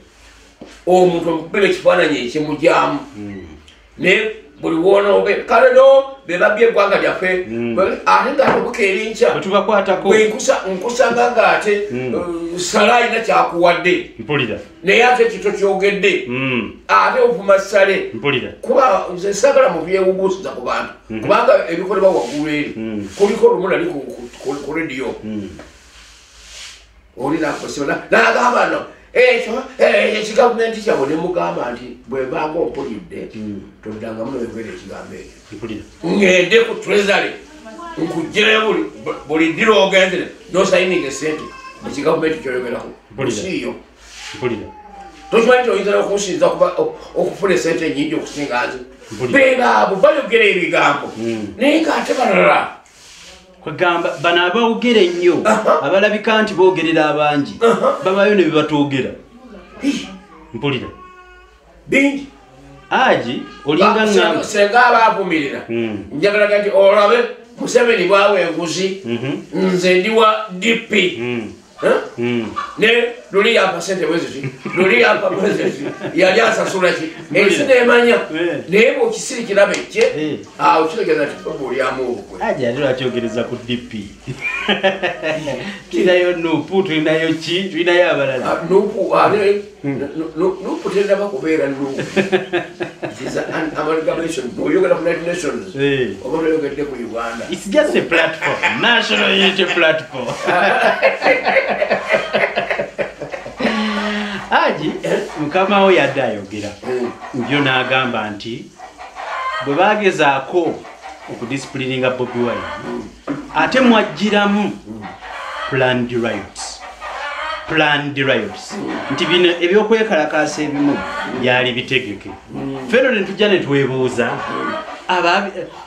omuntu omukubira ekifaananyi ekimujjamu ne buli woona obe kale no bebabye eggwanga lyaffe ate ngaate obukeeri nkya wetubakwatako nkusanga ngaate sala alina kyakuwadde mpulira naye ate kito kyogedde ate ovuma sale kuba nze sagala mu byewubuusiza ku bantu kubanga ebikolebwa waggulu eri kuliko lumu nali ku rediyo oli nakosibona nagamba no ekyo ekigavumenti kyabwe nemugamba nti bwebanga ompulidde toddangamu nobegwera ekigambo ekyo ngende ku treasury nkugjereyo buli ddira ogenzere nosayininga esente ekigavumenti kyoyogerako siyo tokimanyi nti oyinza nokunsinza okufuna esente enyingi okusinga nze bebaabo bayogera ebigambo naye ngaate balala kwegamba bano abawogera ennyo abalabika nti boogerera abangi babayo ne bibatoogera mpulira bingi aji olinga ngamba senga abaavumirira njagalaga nti olabe Museveni bwawe enguzi nze ndi wa DP ne luli yampa sente bweziti luli yampa bweziti yali asasula ki ensi nemanya naye bwokisirikira bekye awo kitegeza ti obulyamu obukwe aji ate lwakyogereza ku DP tulinayo nupu tulinayo ki tulinayo abalala nupu tendaba kubeera nupu amalgamation oyogera ku United Nations oba toyogedde ku Uganda. It's just a platform, national unity platform. Aji mukama we yadde ayogera byo n'agamba nti bwe bagezaako okudisciplininga Bobi Wine ate mwajjiramu planned riots nti bino ebyokwekalakaasa ebimu byali bitegeke feno ne tujja ne twebuuza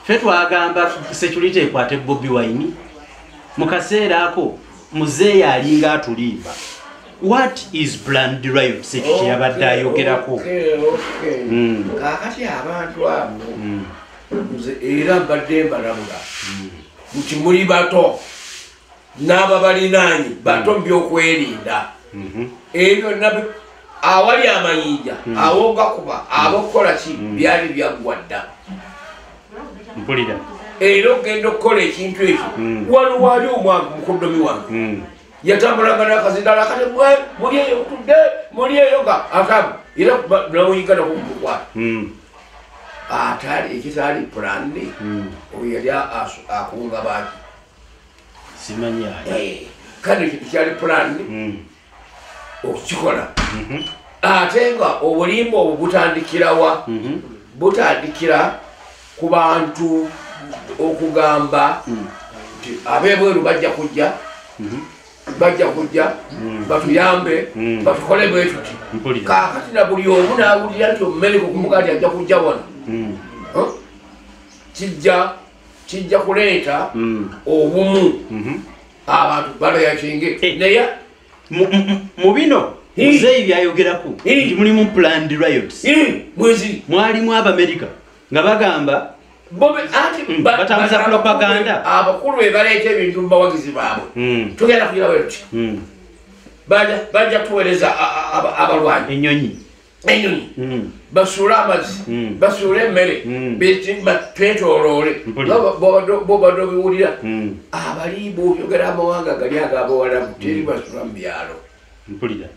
ffe twagamba security ekwate Bobi Wine mu kaseera ako muzeeyi alinga atulimba. What is planned riots ekyo kyeyabadde ayogerako kakati abantu abo nze era mbadde mbalabula nti muli bato n'ababalinaanyi bato mbyokwerinda ebyo awali amayinja awogakuba abokukola ki byali byaggwa dda mpulira era ogenda okukola ekintu ekyo waliwo wali omwange mukoddomi wange yatambulanga n'akazindala kati muli eyo tudde muli eyo nga atamba era nawuyiga nakukukwata atali ekitali plande oyo yali akunga baki simanyayo kandi ekintu kyali plande okukikola ate nga obulimba obwo butandikirawa butandikira ku bantu okugamba nti ab'ebweru bajja kujja bajja kujja batuyambe batukole bwe tuti kaakati na buli omu n'awulira nti omumerika okumuga nti ajja kujja wano kijja kuleeta obumu abantu balayakinge naye mu bino muzeeyi byayogeraku nti mulimu planned riots mwalimu Abamerika nga bagamba batambuza propaganda abakulu be baleeta ebintu mu bawagizi baabwe tugenda kugira bwe tuti bajja kutuweereza abalwanyi ennyonyi basuule amazzi basuule emmere twetoloole bobadde obiwulira abaliibu obyogera amawanga gali agabawalamu teri basula mu byalo mpulira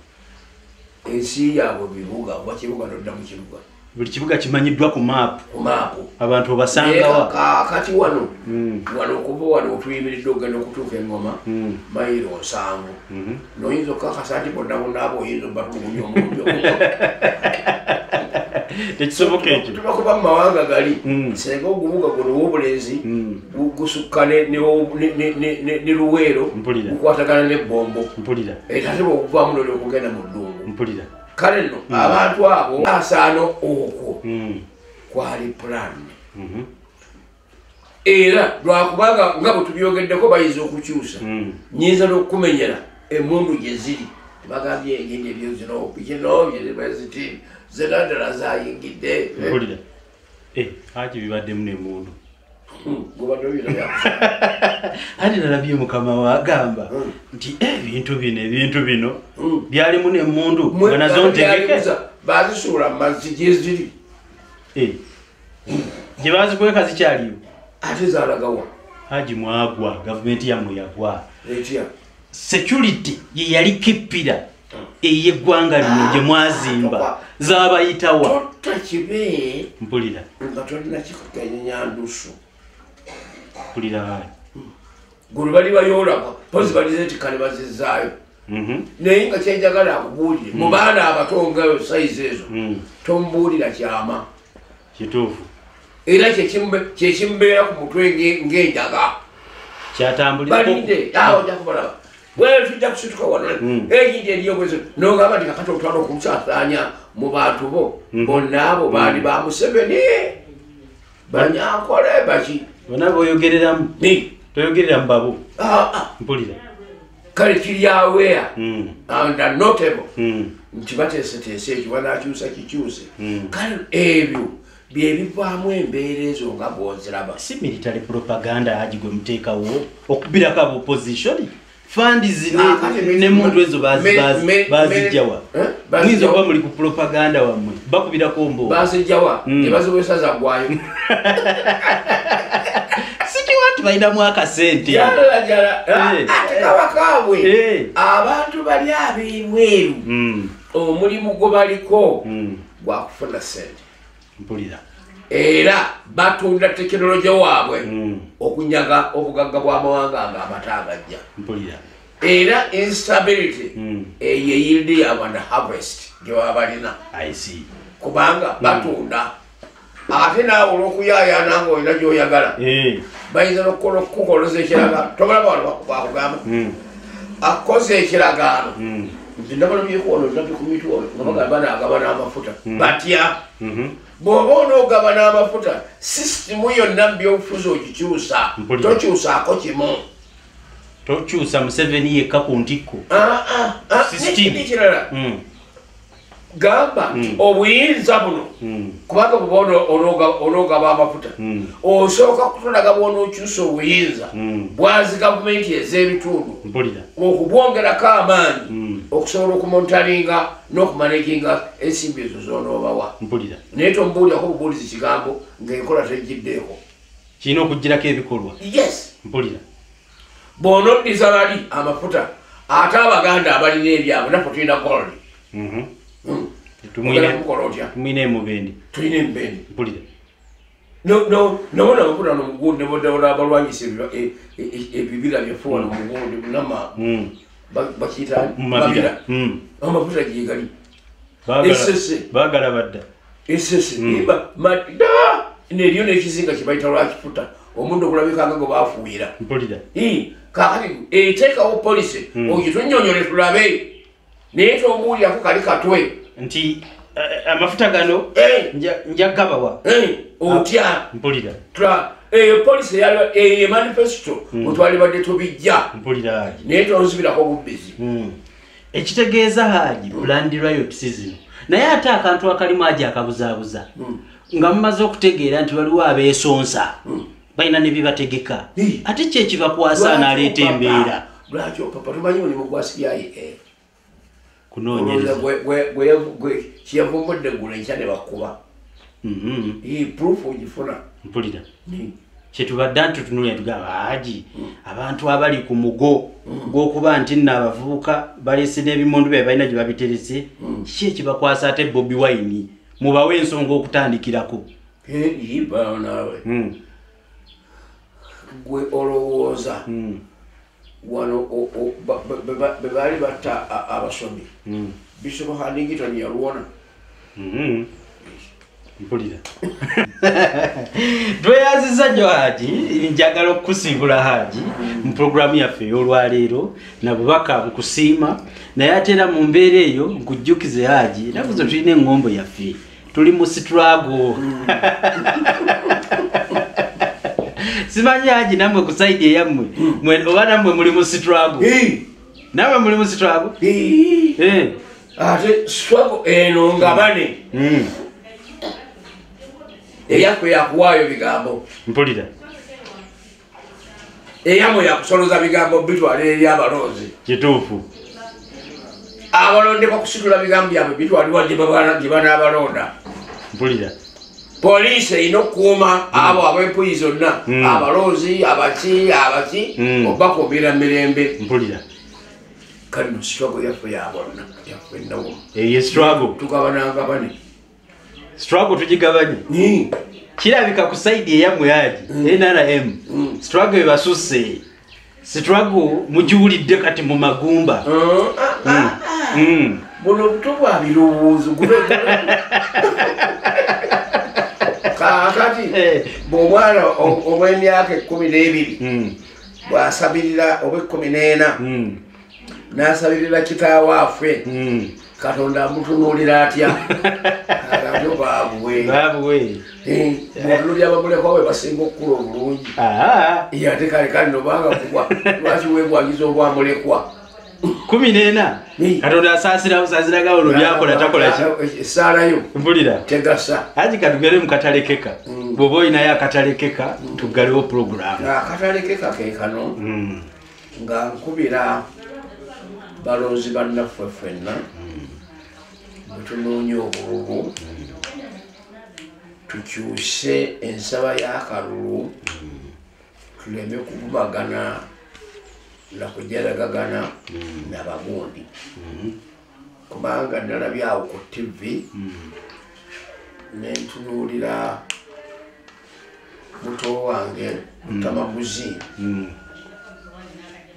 ensi yaabwe bibuga oba kibuga nodda mu kibuga buli kibuga kimanyiddwa ku maapu abantu obasangawa kati wano okuva wano otuyimiridde ogenda okutuuka engoma mayiro 7 noyinza okukakasa nti bonna bonna abo oyinza obatumunya omuntu tekisoboka ekyo tubakuba mu mawanga gali senga ogubuga guno w'obulenzi gusukka ne luweero gukwatagana n'ebbombo ate bwokuvaamu noli okugenda mu ddungu kale nno abantu abo asaano okwo kwali pulani era lwakubanga nga bwe tubyogeddeko bayinza okukyusa nyinza n'okumenyera emundu gye ziri bagambye engende ebyo zino bikinobyeziti zenadala zayingidde haji bibaddemu n'emundu ati nalabye mukama wagamba nti ebintu bino byalimu n'emundu nga nazo ntegeke bazisuula mu mazzi gye ziri gye bazikweka zikyaliyo ate zalagawa haji mwagwa gavumenti yammwe yagwa etya security ye yali kippira ey'eggwanga lino gye mwazimba z'abayitawa totta kibe mpulira nga tolina kikukenyanyandusu mpulira wayi gulu bali bayoolaba pozi balize nti kale bazizaayo naye nga kyenjagala akubuulire mu baana abatongayo sayizi ezo tomubuulira kyama kituufu era kyekimubeera ku mutwe ng'enjaga kyatambulirabalinde awo ojja kubalaba bwe tujja kusituka wano egindi eriyo bwezo nogamba nti kakati okutwala okumusaasaanya mu bantu bo bonna abo baali ba Museveni banyankole baki bonna boyogereramu toyogerera mu babo mpulira kale kiri aware and notable nti bateeseteese ekyo banakyusa kikyuse kale ebyo byebivaamu embeera ezo nga bwoziraba si military propaganda haji gwe muteekawo okubirako abo opposition fandi nemuntu ezo bazijjawa muyinza okuba muli ku propaganda wammwe bakubirako mbo bazijjawa nebazibwesa zaggwayo sikiwati balinamu akasente ate kabakaabwe abantu bali ab'ebweru omulimu gwe baliko gwakufuna sente mpulira era batunda tekinologiya waabwe okunyaga obugagga bw'amawanga nga amatagajja mpulira era instability eyo yield yaabwe and harvest gyebaba balina kubanga batunda ate naawe olw'okuyaayaana nga olina gy'oyagala bayinza n'okukoleza ekiragaano tobalaba wano bakugamba akoze ekiragaano nti ndabalabyekono nabikumitwa nga bagamba naagaba n'amafuta batya bw'oba onoogaba n'amafuta sisitimu yonna mu byobufuzi ogikyusa tokyusaako kimu tokyusa Museveni yekka ku ntikko n'ekindi kirala gamba nti obuyinza buno kubanga bw'oba onoogaba amafuta osooka kutulaga bw'onookyusa obuyinza bwazi gavumenti ez'ebitundu okubwongerako amaanyi okusobola okumontalinga n'okumanaginga ensimbi ezo zonoobawa naye tomubuulirako bubuulizi kigambo ng'enkola tegiddeeko kirina okugirako ebikolwa yes mpulira bw'onoddiza bali amafuta ate abaganda abalina ebyabwe naffe tulina gold tumwine emubendi tulina emubendi mpulira nabona amafuta nomugundi nebodabola abalwanyisa ebibira byaffe wano mugundi munama bakiyita mabira amafuta gyegali esese baagala badda esese neriyo n'ekizinga kyebayita lwakifuta omuntu okulabika nga gwe bafuuyira mpulira kakati eteekawo polisi oyo tunnyonyole tulabe naye tomuwulirako kali katwe nti amafuta gano njagabawa otya mpulira polisi manifesto otwalibadde tubijja mpulira naye tonzibirako bubbizi ekitegeeza Haji Land Rights zino naye ate akantu akalimu Haji akabuzaabuza nga mumaze okutegeera nti waliwo abeesonsa balina ne bibategeka ate kye kibakwasa n'aleeta embeera lwakyo papa tumanyi mulimu gwa CIA kunoonyereza kiyavumbudde eggulu enkya ne bakuba proof ogifuna mpulira kyetubadde ntutunulira tugamba Haji abantu abali ku mugo gw'okuba nti nno abavubuka balese n'ebimondo bye balina gye babiterese ki ekibakwasa ate Bobi Wine mubawe ensonga okutandikirako nawe gwe olowooza wano bebali batta abasomi Bishop Hanington yaluwona mpulira tweyaziza nnyo Haji njagala okukusiibula Haji mu puroguramu yaffe ey'olwaleero na bubaka bukusiima naye ate era mu mbeera eyo nkujjukize Haji ennaku zo tulina eŋŋombo yaffe tuli mu struggle simanyi Haji nammwe ku saidi eyammwe oba nammwe muli mu struggle nammwe muli mu struggle ate struggle eno nga bane eyakwe yakuwaayo bigambo mpulira eyamwe yakusoloza bigambo bitwala eri abalonzi kituufu abalonde bakusitula bigambo byabwe bitwalibwa gye banaabalonda mpulira poliisi erina okukuuma abo ab'empuyi zonna abalonzi abaki obakuumira mirembe mpulira kale no struggle yaffe yabonna yaffe nawo eyo struggle tugabananga bane struggle tugigabanye kirabika ku saidi eyammwe Haji NRM struggle ebasusse struggle mugiwulidde kati mu magumba buno buto bwa birowoozo kakati bw'omwana obw'emyaka 12 bw'asabirira oba 14 n'asabirira kitaawe affe Katonda amutunuulira atya agatyo baabwe otunulya abamulekwa we basinga okukula obulungi ate kale nobanga kugwa lwaki webwagiza obwamulekwa 14 Katonda asaasiraga olwo byakola takola ki essaalayo mpulira tegasa Haji katugere mu katalekeka bw'oba olinayo akatalekeka tuggalewo puroguramu akatalekeka ke kano nga nkubira balonzi bannaffe ffenna mutunoonya obululu tukyuse ensaba y'akalulu tuleme kuvumagana na kujaragagana n'abagundi kubanga nalabyawo ku TV nentunuulira muto wange Mutamaguzi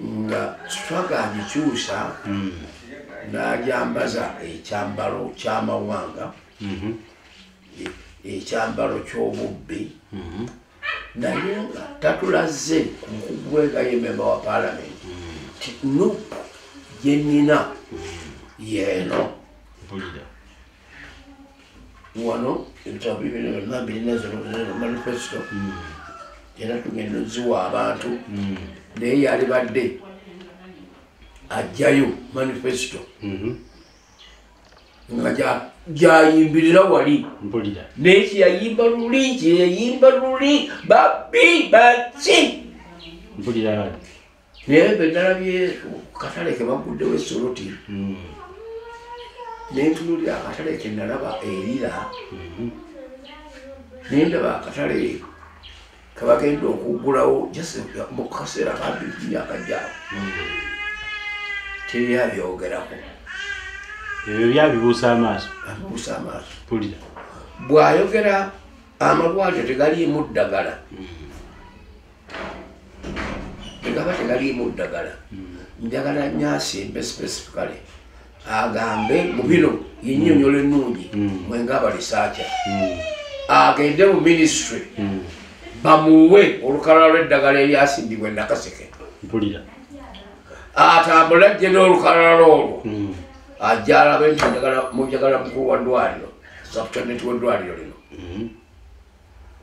nga twagagikyusa n'ajambaza ekyambalo ky'amawanga ekyambalo ky'obubbi naye nga tatulaze ku mukugu we nga ye memba wa paalamenti ti nupu gye nnina yeeno wano ebitabo bibiri manifesto era tugenda oziwa abantu naye yali badde ajjayo manifesto nga gyayimbirira wali naye kyeyayimba luli babbi baki naye be nalabye katale ke baguddewo esoloti nentunulira akatale ke nalaba erira nendaba akatale kabagenda okuggulawo mu kaseera kabiimyaka gyabo tebyabyogerako ebyo byabibuusa amaaso pulira bw'ayogera amalwaliro tegaliimu ddagala tegaba tegaliimu ddagala njagala nyasimbe specifically agambe mu bino yennyonnyola ennungi mwenga abalisaaca agende mu ministry bamuwe olukalala lw'eddagala eryasimbibwa Nakaseke mpulira atambule ajje n'olukalala olwo ajja alabe nti mujagala mukulu wa ddwaliro subtenant w'eddwaliro lino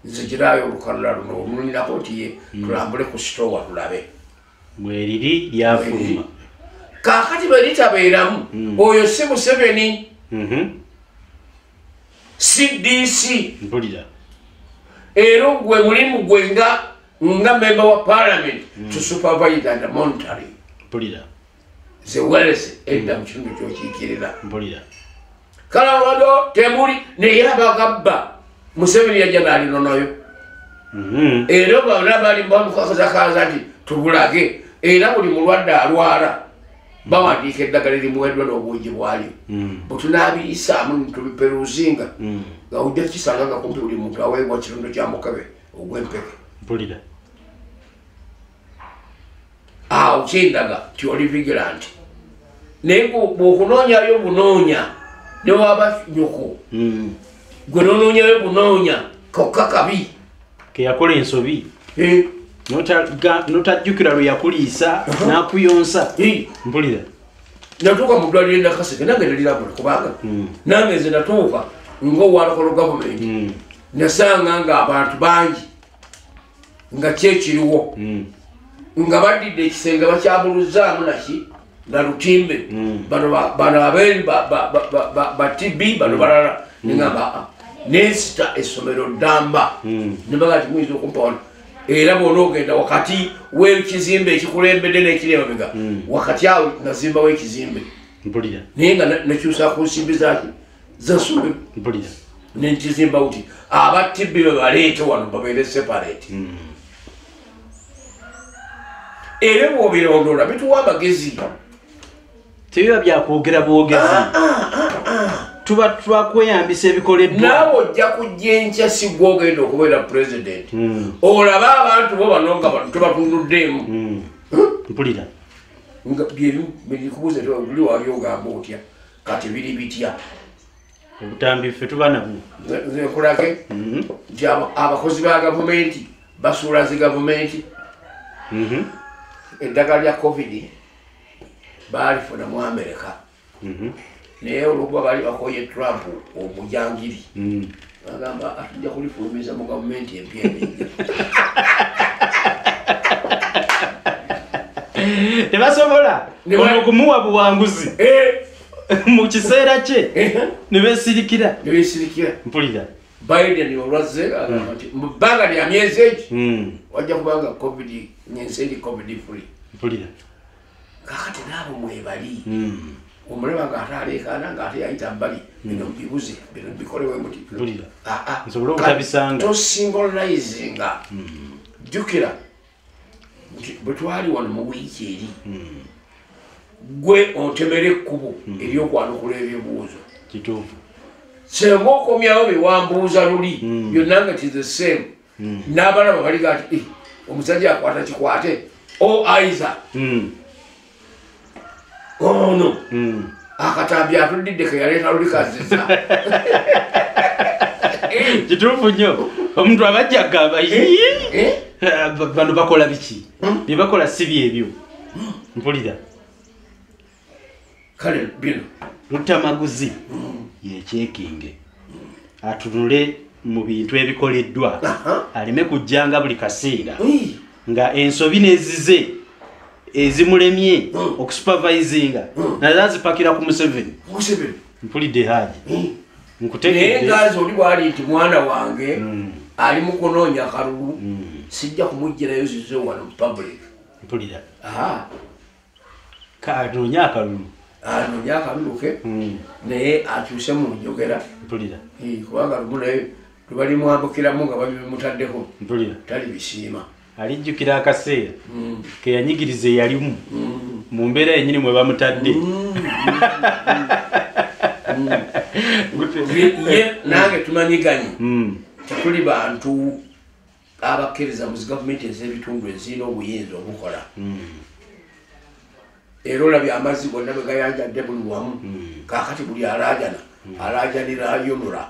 nze giraayo olukalala luno olulinako nti ye tulambule ku sitowa tulabe bweriri lyafuluma kaakati bwe litabeeramu oyo si Museveni CDC mpulira era gwe mulimu gwe nga member wa parliament to supervise and monitoring mpulira ze welese edda mu kitundu ky'okiikirira mpulira kalawado temuli naye abagabba Museveni yajja n'alinonayo era bonna bali bamukakazakaza nti tubulage era buli mulwadde alwala bawandiika eddagala erimuweddwa n'obungi bwalyo bwe tunaabiyisaamu tubiperuzinga nga ujja kisanga nga kumpi buli muntu aweebwa kirundo kya mukebe ogw'empeke mpulira awo kyendaga ti oli vigilant naye bw'okunoonyayo bunoonya ne waba nyoko gwe nonoonyayo bunoonya kokka kabi keyakola ensobi notajjukira lwe yakuliisa n'akuyonsa mpulira natuuka mu ddwaliro Nakaseke nange nalirabula kubanga nange nze natuuka ng'owalakolo gavumenti nasanga nga abantu bangi nga kyekiriwo nga baddidde ekisenge bakyabuluzaamu naki na lutimbe bano abeeri ba TB bano balala nengamba nensita essomero ddamba nebaga ti muyinza okumpawano era bwona ogenda wakati w'ekizimbe ekikulembedde n'ekiremabega wakati awo nazimbawo ekizimbe mpulira naye nga nekyusa ku nsimbi zaki zasomero mpulira nenkizimbawo ti aba TB bebaleete wano babeere separate era bw'obirondoola bituwa amagezi tebiba byakwogera bwogezi tuba twakweyambisa ebikoleddwa naawe ojja kujja enkya si gwe ogenda okubeera president olabe abantu bo bano nga tubatunuddeemu mpulira bikubuuza tuli wali ogamba otya kati biri bitya obutambi ffe tuba nabwo nkulage nti abakozi ba gavumenti basuula zi gavumenti eddagala lya covid balifuna mu America naye olwokuba bali bakoye Trump omujangiri agamba atujja kulifulumiza mu gavumenti empya eninga tebasobola okumuwa buwanguzi mu kiseera kye ne beesirikira mpulira Biden olwazze agamba nti mu bbanga lya myezi egi wajja kubanga covid nyensi eri covid free mpulira kakati naabo mwebali omulema ng'ate aleekaana ng'ate yayita mbali bino bibuze bino bikolewe muti nsobole obutabisanga tosymbolizinga jjukira nti bwe twali wano mu wiiki eri gwe ontemera ekkubo eryokwanukula ebyobuuzo kituufu senga okomyawo bewambuuza luli byonna nga ti the same n'abalaba baliga ti omusajja akwata kikwate aiza ono akatambi atudidde keyaleeta luli kaziza kituufu nnyo omuntu abajja agamba bano bakola biki byebakola si byebyo mpulira kale bino lutamaguzi yekyekinge atunule mu bintu ebikoleddwa aleme kujjanga buli kaseera nga ensobi nezize ezimulemye okusupervisinga naye azipakira ku Museveni mpulidde haji nkutegedde ngazi oli bwali nti mwana wange ali mu kunoonya kalulu sijja kumuggyirayo zize wano mu public mpulira kanoonya akalulu anoonya akalulu ke naye akyuse mu njogera mpulira kubanga lumu naye tubalimwambukiramu nga babimutaddeko mpulira tali bisiima alijjukira akaseera keyanyigiriza eyalimu mu mbeera yennyini mwe bamutadde ye nange tumanyiganye tetuli bantu abakkiriza mu zigavumenti ez'ebitundu ezirina obuyinza obukola era olabye amazzi gonna bwe gayanjadde buli wamu kakati buli alajana alajanira ayonula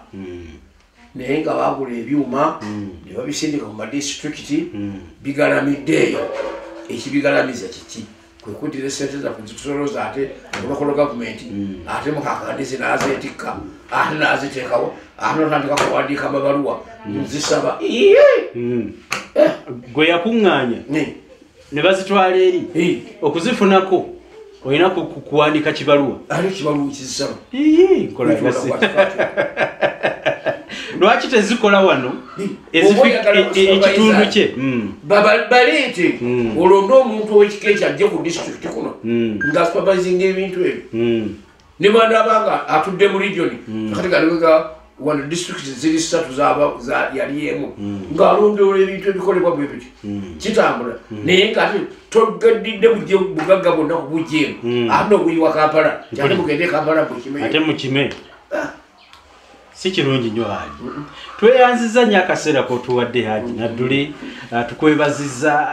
naye nga bagula ebyuma ne babisindika mu madistricti bigalamiddeeyo. Ekibigalamiza kiki kwe kuddira sente zaffe zitusoloza ate olokolo gavumenti ate mukakandizi n'azeetikka ate n'aziteekawo ate notandika kuwandiika amabaluwa nzisaba gwe yakuŋŋaanya ne bazitwala eri okuzifunako olina kuwandiika kibaluwa ate kibaluwa kizisaba lwaki tezikola wano ekitundu kye baleete olonde omuntu owekika ekyo ajje ku disitulikiti kuno nga supervisinga ebintu ebyo ne banabanga atudde mu regioni kati galiwega wano disitulikiti ziri 3 yali emu ng'alondola ebintu ebikolebwa bwe biti kitambula naye ng'ate togaddidde bugagga bwonna kubugjeemu ate n'obuyiwa Kampala kyate mugende Kampala bwekime ate mukime si kirungi nnyo Haji. Tweyanziza nnyo akaseera k'otuwadde Haji Nadduli, tukwebaziza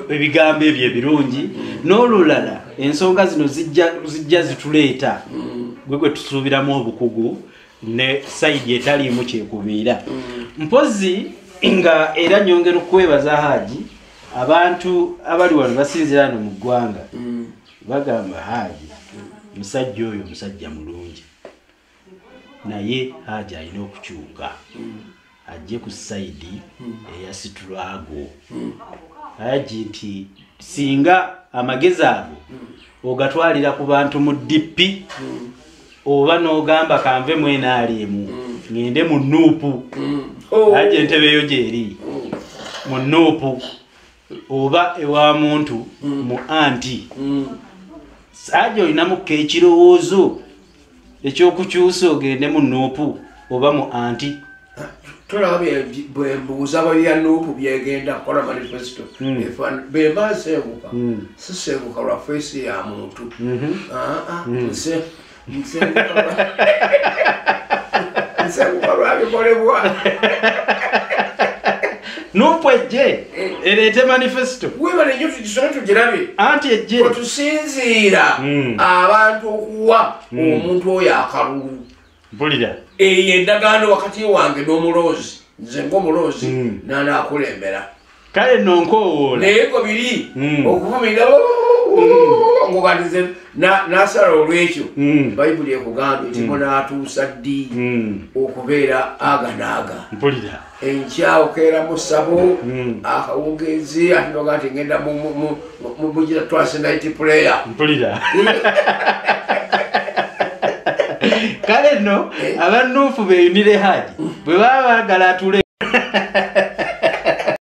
ebigambo ebyo ebirungi n'olulala ensonga zino zijja zituleeta gwe tusuubiramu obukugu ne sayidi etaliimu kyekubiira. Mpozi nga era nyongera okwebaza Haji abantu abali wano basinzira wano mu ggwanga bagamba Haji musajja oyo musajja mulungi naye Haji alina okukyuka ajje ku sayidi eya struggle. Haji nti singa amagezi ago ogatwalira ku bantu mu DP oba n'ogamba kanve mwenaalemu ngende mu nuupu Haji entebe eyo gyeri mu nuupu oba ewa muntu mu anti Haji olinamuko ekirowoozo ekyokukyusa ogende mu nuupu oba mu anti tolaba bwe mbuuza babya nuupu byegenda kukola manifesto bemba nseebuka siseebuka lwa feesi ya muntu nseebuka lwabikolebwa nuupu ejje ereete manifesto webale nnyo tugisome tugirabe anti ejje otusinziira abantu okuwa omuntu oyo akalulu mpulira eyo endagaano wakati wange n'omuloozi nze ng'omuloozi nanaakulembera kale nonkowoola naye go biri okuvumirira ngoganize nasala olwekyo bayibuli ekugambye nti munaatuusa ddi okubeera aga naaga mpulira enkya okeera mu ssabo akawungezi ate noga nti ngenda mugira twase night player mpulira kale nno abanuufu beeyunire Haji bwe baba baagala atule